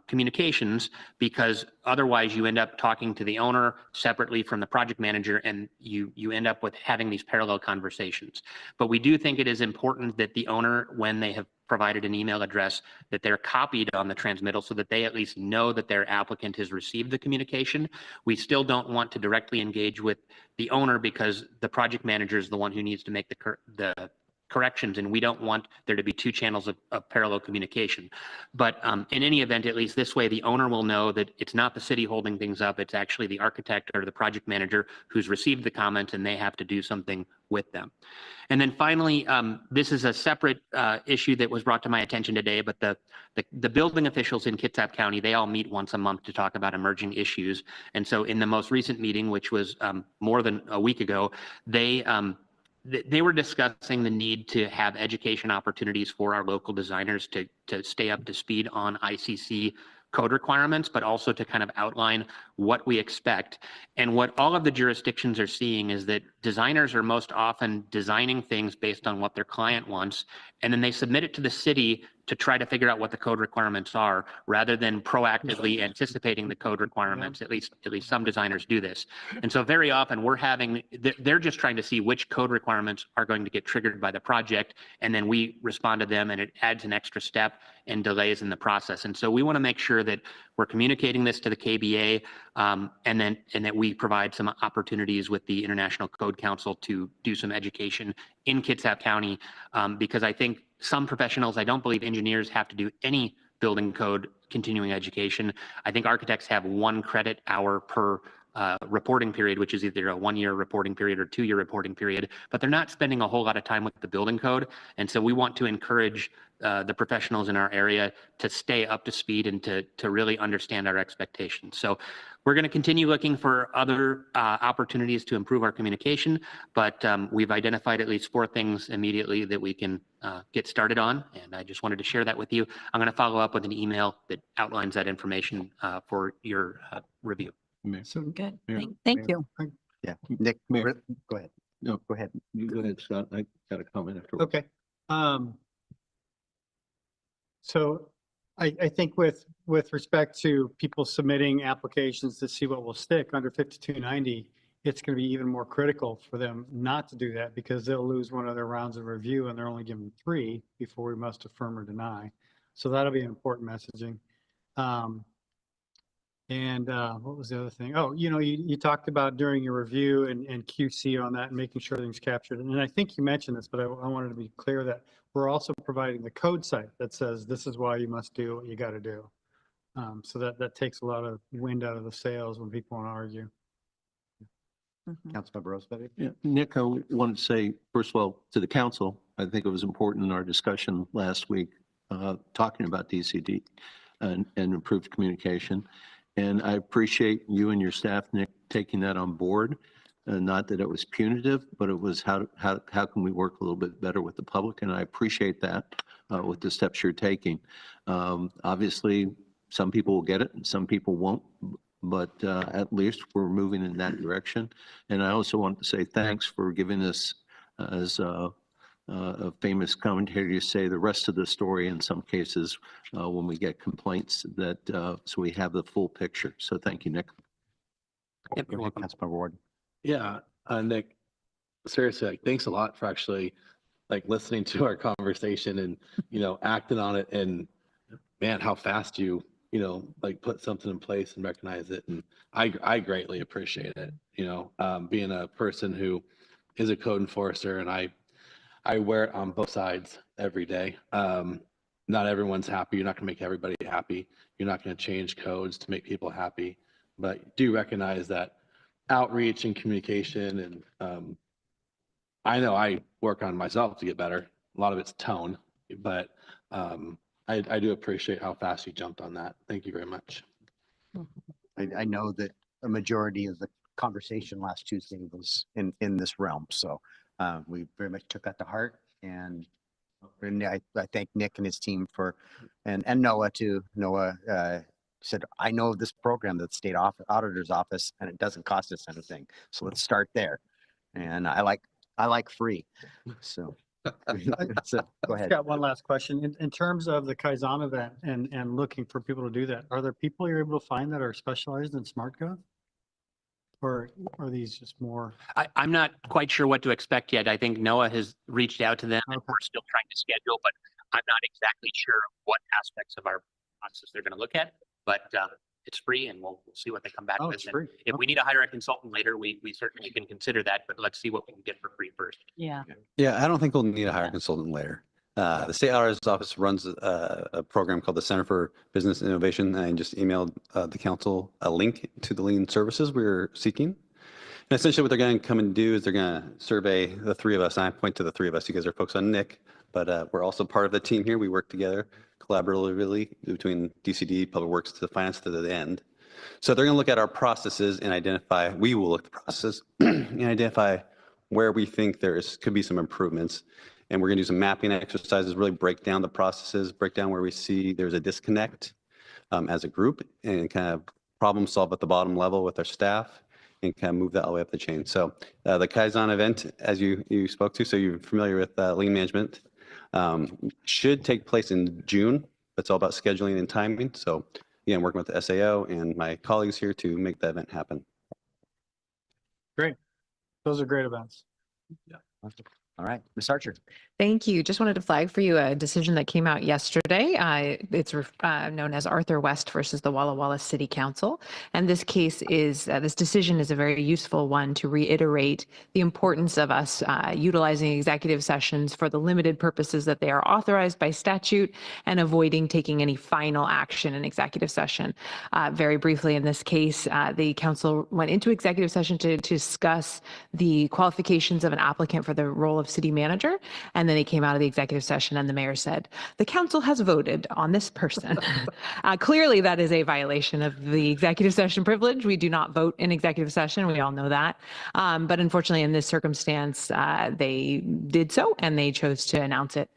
communications, because otherwise you end up talking to the owner separately from the project manager, and you end up with having these parallel conversations. But we do think it is important that the owner, when they have provided an email address, that they're copied on the transmittal so that they at least know that their applicant has received the communication. We still don't want to directly engage with the owner because the project manager is the one who needs to make the corrections, and we don't want there to be two channels of parallel communication. But in any event, at least this way, the owner will know that it's not the city holding things up. It's actually the architect or the project manager who's received the comments, and they have to do something with them. And then finally, this is a separate issue that was brought to my attention today, but the building officials in Kitsap County, they all meet once a month to talk about emerging issues. And so in the most recent meeting, which was more than a week ago, they were discussing the need to have education opportunities for our local designers to stay up to speed on ICC code requirements, but also to kind of outline what we expect. And what all of the jurisdictions are seeing is that designers are most often designing things based on what their client wants, and then they submit it to the city to try to figure out what the code requirements are, rather than proactively anticipating the code requirements. At least some designers do this. And so very often they're just trying to see which code requirements are going to get triggered by the project, and then we respond to them, and it adds an extra step and delays in the process. And so we want to make sure that we're communicating this to the KBA, and that we provide some opportunities with the International Code Council to do some education in Kitsap County, because I think some professionals, I don't believe engineers have to do any building code continuing education. I think architects have 1 credit hour per reporting period, which is either a 1-year reporting period or 2-year reporting period, but they're not spending a whole lot of time with the building code. And so we want to encourage the professionals in our area to stay up to speed and to really understand our expectations. So we're going to continue looking for other opportunities to improve our communication, but we've identified at least 4 things immediately that we can get started on. And I just wanted to share that with you. I'm going to follow up with an email that outlines that information for your review. So Good. Mayor. Thank you. Yeah, Nick, Mayor. go ahead. No, Go ahead. you go ahead, Scott. I got a comment after. Okay. So I think with respect to people submitting applications to see what will stick under 5290, it's going to be even more critical for them not to do that, because they'll lose one of their rounds of review and they're only given 3 before we must affirm or deny. So that'll be important messaging. And what was the other thing? Oh, you talked about during your review and QC on that and making sure everything's captured. And I think you mentioned this, but I wanted to be clear that we're also providing the code site that says this is why you must do what you got to do. So that takes a lot of wind out of the sails when people want to argue. Councilmember Roseberry? Yeah, Nick, I wanted to say, first of all, to the council, I think it was important in our discussion last week, talking about DCD and improved communication. And I appreciate you and your staff, Nick, taking that on board. Not that it was punitive, but it was how can we work a little bit better with the public? And I appreciate that with the steps you're taking. Obviously, some people will get it and some people won't, but at least we're moving in that direction. And I also want to say thanks for giving us, as a famous commentator you say, the rest of the story in some cases when we get complaints, that so we have the full picture. So thank you, Nick. Yep, you're welcome. Councilmember Warden? Yeah, Nick, seriously, thanks a lot for actually listening to our conversation and, acting on it. And man, how fast you put something in place and recognize it. And I greatly appreciate it, being a person who is a code enforcer, and I wear it on both sides every day. Not everyone's happy. You're not going to make everybody happy. You're not going to change codes to make people happy, but do recognize that outreach and communication. And I know I work on myself to get better. A lot of it's tone, but I do appreciate how fast you jumped on that. Thank you very much. I know that a majority of the conversation last Tuesday was in this realm. So we very much took that to heart. And I thank Nick and his team and Noah too. Noah said, I know this program, that state auditor's office, and it doesn't cost us anything. So let's start there. And I like free. So, so go ahead. I've got one last question. In terms of the Kaizen event and looking for people to do that, are there people you're able to find that are specialized in smart code? Or are these just more? I'm not quite sure what to expect yet. I think Noah has reached out to them, and Okay. we're still trying to schedule, but I'm not exactly sure what aspects of our process they're going to look at. But It's free and we'll see what they come back Oh, with. it's And free. if we need to hire a consultant later, we certainly can consider that, but let's see what we can get for free first. Yeah. Yeah, I don't think we'll need to hire a consultant later. The state auditor's office runs a program called the Center for Business Innovation. And I just emailed the council a link to the lien services we're seeking. And essentially what they're going to come and do is they're going to survey the three of us. And I point to the three of us. You guys are folks on Nick, but we're also part of the team here. We work together collaboratively between DCD, Public Works to the finance to the end. So they're going to look at our processes and identify, we will look at the process and identify where we think could be some improvements. And we're going to do some mapping exercises, really break down the processes, break down where we see there's a disconnect as a group and kind of problem solve at the bottom level with our staff and kind of move that all the way up the chain. So the Kaizen event, as you spoke to, so you're familiar with lien management, should take place in June. It's all about scheduling and timing. So again, working with the SAO and my colleagues here to make that event happen. Great. Those are great events. All right, Ms. Archer. Thank you. Just wanted to flag for you a decision that came out yesterday. It's known as Arthur West versus the Walla Walla City Council. And this case is, this decision is a very useful one to reiterate the importance of us utilizing executive sessions for the limited purposes that they are authorized by statute and avoiding taking any final action in executive session. Very briefly, in this case, the council went into executive session to discuss the qualifications of an applicant for the role of city manager. And then they came out of the executive session and the mayor said, the council has voted on this person. Clearly, that is a violation of the executive session privilege. We do not vote in executive session. We all know that. But unfortunately, in this circumstance, they did so and they chose to announce it.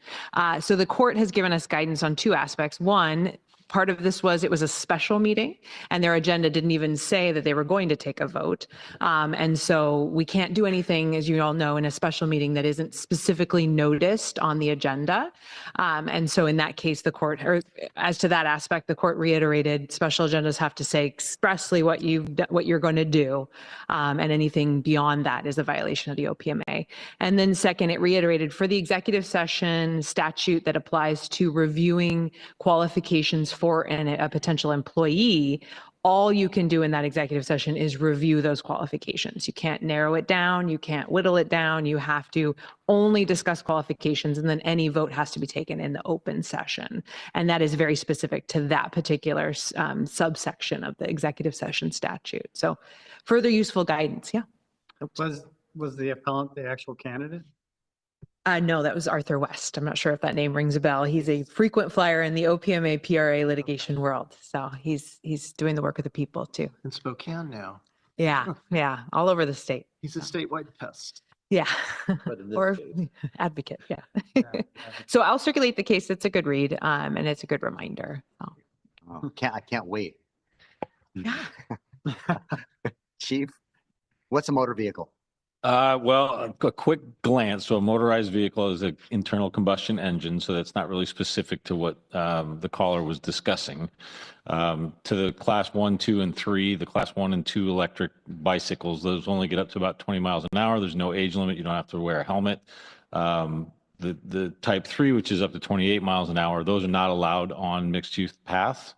So the court has given us guidance on two aspects. One, part of this was it was a special meeting and their agenda didn't even say that they were going to take a vote. And so we can't do anything, as you all know, in a special meeting that isn't specifically noticed on the agenda. And so in that case, the court, or as to that aspect, the court reiterated special agendas have to say expressly what you're going to do. And anything beyond that is a violation of the OPMA. And then second, it reiterated for the executive session statute that applies to reviewing qualifications for a potential employee, all you can do in that executive session is review those qualifications. You can't narrow it down. You can't whittle it down. You have to only discuss qualifications, and then any vote has to be taken in the open session. And that is very specific to that particular subsection of the executive session statute. So further useful guidance. Yeah. Was the appellant the actual candidate? No, that was Arthur West. I'm not sure if that name rings a bell. He's a frequent flyer in the OPMA PRA litigation world. So he's doing the work of the people too. In Spokane now. Yeah, yeah, all over the state. He's a statewide pest. Yeah, But in this or case- advocate. Yeah. So I'll circulate the case. It's a good read, and it's a good reminder. So, Oh, I can't wait. yeah. Chief, what's a motor vehicle? Well, a quick glance. So a motorized vehicle is an internal combustion engine, so that's not really specific to what the caller was discussing. To the class 1, 2, and 3, the class 1 and 2 electric bicycles, those only get up to about 20 miles an hour. There's no age limit. You don't have to wear a helmet. The type 3, which is up to 28 miles an hour, those are not allowed on mixed use paths.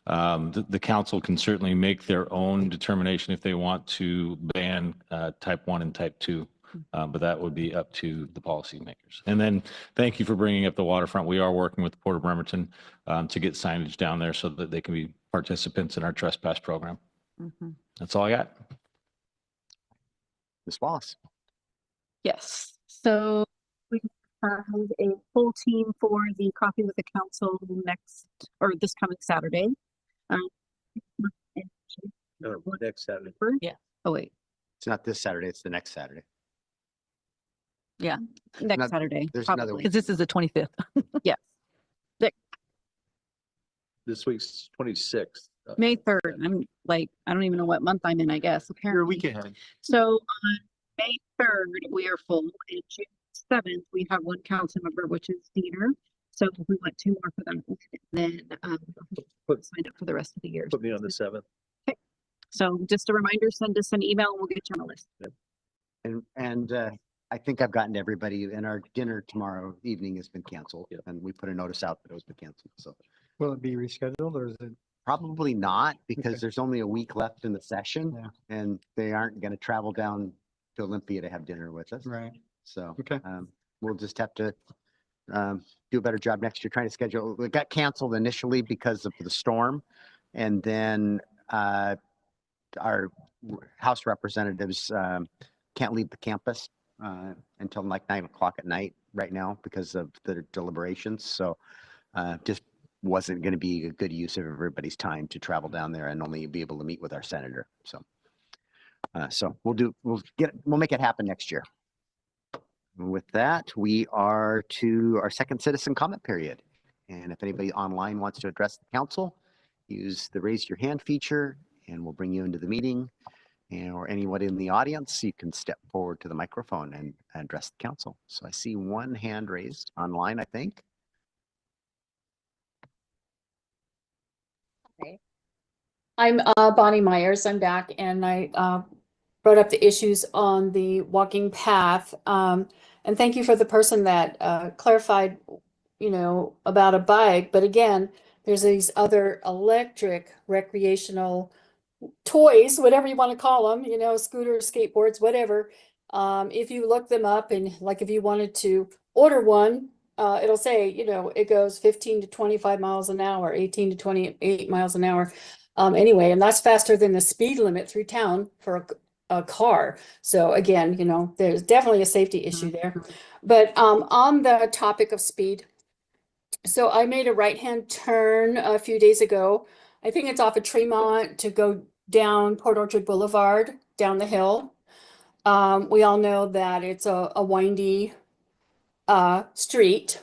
The council can certainly make their own determination if they want to ban type 1 and type 2, but that would be up to the policymakers. And then thank you for bringing up the waterfront. We are working with the Port of Bremerton to get signage down there so that they can be participants in our trespass program. That's all I got. Ms. Wallace? Yes, so we have a full team for the Coffee with the Council this coming Saturday. Next Saturday. Yeah. Oh, wait. It's not this Saturday, it's the next Saturday. Yeah. Next Not- Saturday, there's another probably. Because this is the 25th. Yes, This week's 26th. May 3rd. I don't even know what month I'm in, I guess. You're a Apparently. week ahead. So on May 3rd, we are full, and June 7th, we have one council member, which is Diener. So we want 2 more for that. Then sign up for the rest of the year. Put me on the 7th. So just a reminder, send us an email and we'll get you on the list. And I think I've gotten to everybody, and our dinner tomorrow evening has been canceled, and we put a notice out that it was been canceled, so. Will it be rescheduled or is it? Probably not, because there's only a week left in the session Yeah. and they aren't going to travel down to Olympia to have dinner with us. Right. So Okay. we'll just have to do a better job next year trying to schedule. It got canceled initially because of the storm. And then our House representatives can't leave the campus until like 9 o'clock at night right now because of the deliberations. So just wasn't going to be a good use of everybody's time to travel down there and only be able to meet with our senator. So we'll make it happen next year. With that, we are to our second citizen comment period. And if anybody online wants to address the council, use the raise your hand feature and we'll bring you into the meeting. And or anyone in the audience, you can step forward to the microphone and address the council. So I see one hand raised online, I think. I'm Bonnie Myers. I'm back and I brought up the issues on the walking path. And thank you for the person that clarified, about a bike. But again, there's these other electric recreational toys, whatever you want to call them, scooters, skateboards, whatever. If you look them up and like if you wanted to order one, it'll say, it goes 15 to 25 miles an hour, 18 to 28 miles an hour. Anyway, and that's faster than the speed limit through town for a car. So again, there's definitely a safety issue there. But on the topic of speed, so I made a right-hand turn a few days ago. I think it's off of Tremont to go down Port Orchard Boulevard, down the hill. We all know that it's a windy street.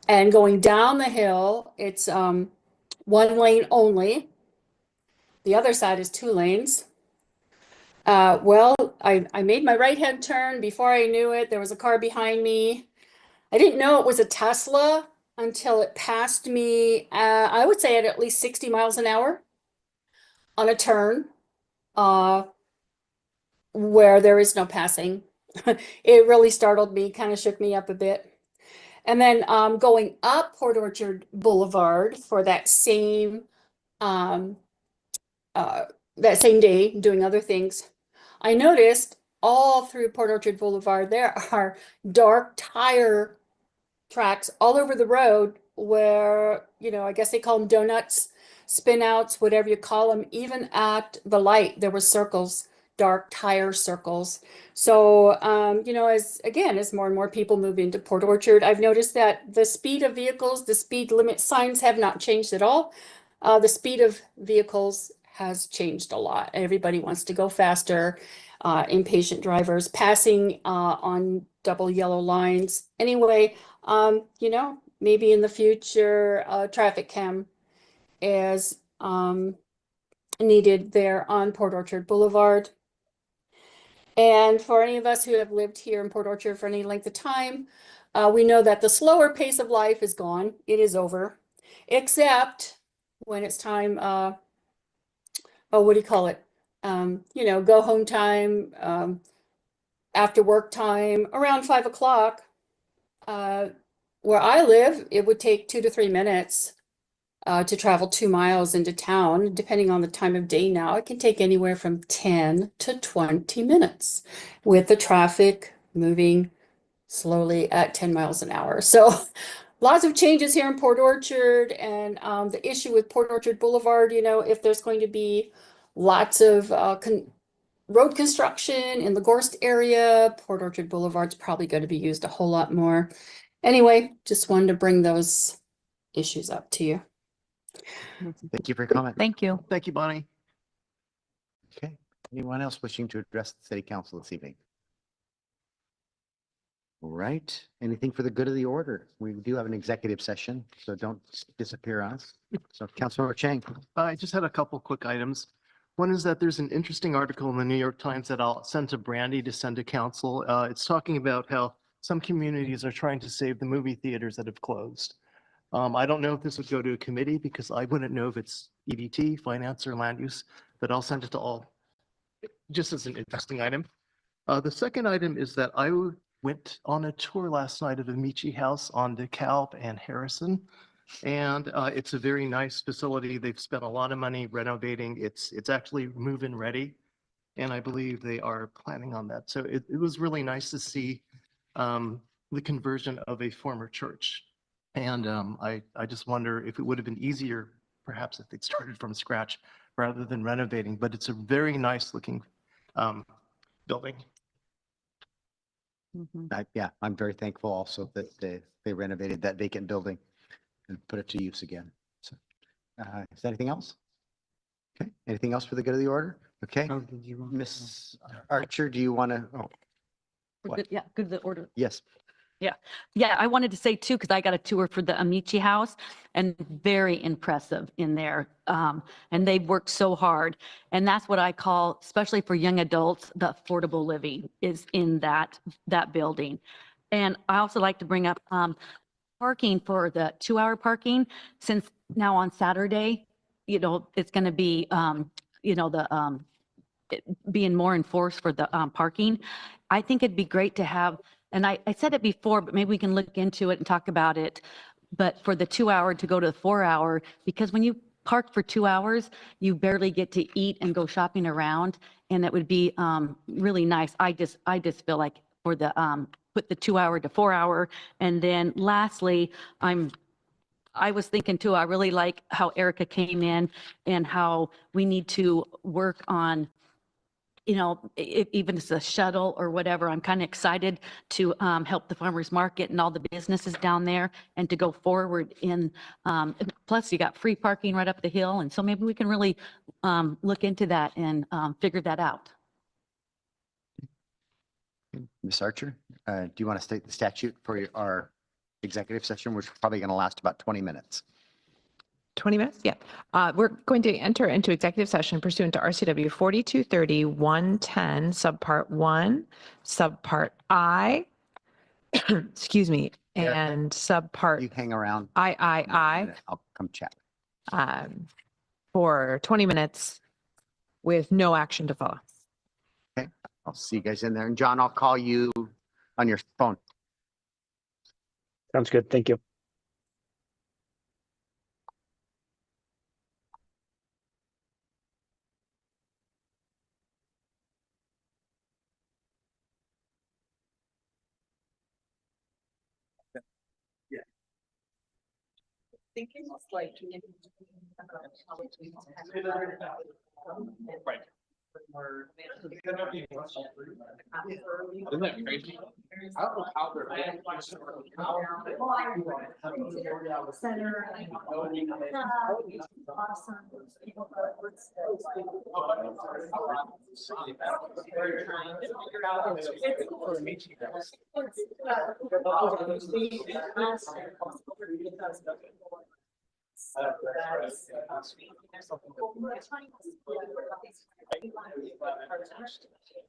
And going down the hill, it's one lane only. The other side is 2 lanes. Well, I made my right-hand turn. Before I knew it, there was a car behind me. I didn't know it was a Tesla until it passed me, I would say at least 60 miles an hour on a turn where there is no passing. It really startled me, kind of shook me up a bit. And then going up Port Orchard Boulevard for that same day, doing other things, I noticed all through Port Orchard Boulevard, there are dark tire tracks all over the road where, I guess they call them donuts, spin outs, whatever you call them. Even at the light, there were circles, dark tire circles. So, as more and more people move into Port Orchard, I've noticed that the speed of vehicles, the speed limit signs have not changed at all. The speed of vehicles has changed a lot. Everybody wants to go faster. Impatient drivers passing on double yellow lines. Anyway, maybe in the future, traffic cam is needed there on Port Orchard Boulevard. And for any of us who have lived here in Port Orchard for any length of time, we know that the slower pace of life is gone. It is over, except when it's time, what do you call it? Go home time, after work time, around 5 o'clock. Where I live, it would take 2 to 3 minutes to travel 2 miles into town. Depending on the time of day now, it can take anywhere from 10 to 20 minutes with the traffic moving slowly at 10 miles an hour. So lots of changes here in Port Orchard, and the issue with Port Orchard Boulevard, if there's going to be lots of road construction in the Gorst area, Port Orchard Boulevard's probably going to be used a whole lot more. Anyway, just wanted to bring those issues up to you. Thank you for your comment. Thank you. Thank you, Bonnie. Okay. Anyone else wishing to address the city council this evening? All right. Anything for the good of the order? We do have an executive session, so don't disappear on us. So Councilmember Chang. I just had a couple quick items. One is that there's an interesting article in the New York Times that I'll send to Brandy to send to council. It's talking about how some communities are trying to save the movie theaters that have closed. I don't know if this would go to a committee because I wouldn't know if it's EDT, finance, or land use, but I'll send it to all just as an interesting item. The second item is that I went on a tour last night of the Michi House on DeKalb and Harrison. And it's a very nice facility. They've spent a lot of money renovating. It's actually move-in ready. And I believe they are planning on that. So it was really nice to see the conversion of a former church. And I just wonder if it would have been easier, perhaps if they'd started from scratch rather than renovating. But it's a very nice looking building. Yeah, I'm very thankful also that they renovated that vacant building and put it to use again. So, is there anything else? Okay, anything else for the good of the order? Okay, Oh, did you want- Miss Archer, do you want to, oh, What? Good, yeah, good, the order. yes, Yeah, I wanted to say too, because I got a tour for the Amici House and very impressive in there. And they've worked so hard. And that's what I call, especially for young adults, the affordable living is in that building. And I also like to bring up parking for the 2-hour parking, since now on Saturday, it's going to be, being more enforced for the parking. I think it'd be great to have, and I said it before, but maybe we can look into it and talk about it. But for the 2-hour to go to the 4-hour, because when you park for 2 hours, you barely get to eat and go shopping around. And it would be really nice. I just feel like for the, put the 2-hour to 4-hour. And then lastly, I was thinking too, I really like how Erica came in and how we need to work on, even if it's a shuttle or whatever. I'm kind of excited to help the farmers market and all the businesses down there and to go forward in, plus you got free parking right up the hill. And so maybe we can really look into that and figure that out. Miss Archer, do you want to state the statute for our executive session, which is probably going to last about 20 minutes? 20 minutes? Yeah. We're going to enter into executive session pursuant to RCW 4230-110, subpart 1, subpart I, excuse me, and subpart You hang around. III, I'll come chat. for 20 minutes with no action to follow. Okay, I'll see you guys in there. And John, I'll call you on your phone. Sounds good. Thank you. Thinking it's like. Right. Isn't that crazy? I don't know how they're.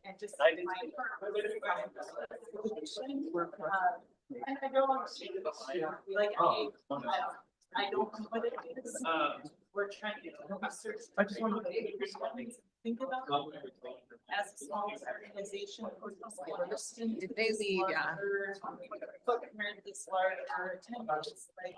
And just and I don't want to like I don't know what it is. We're trying to research. I just want to think about as a small organization. Did they leave? Yeah. Footprint this large, our attendance, like.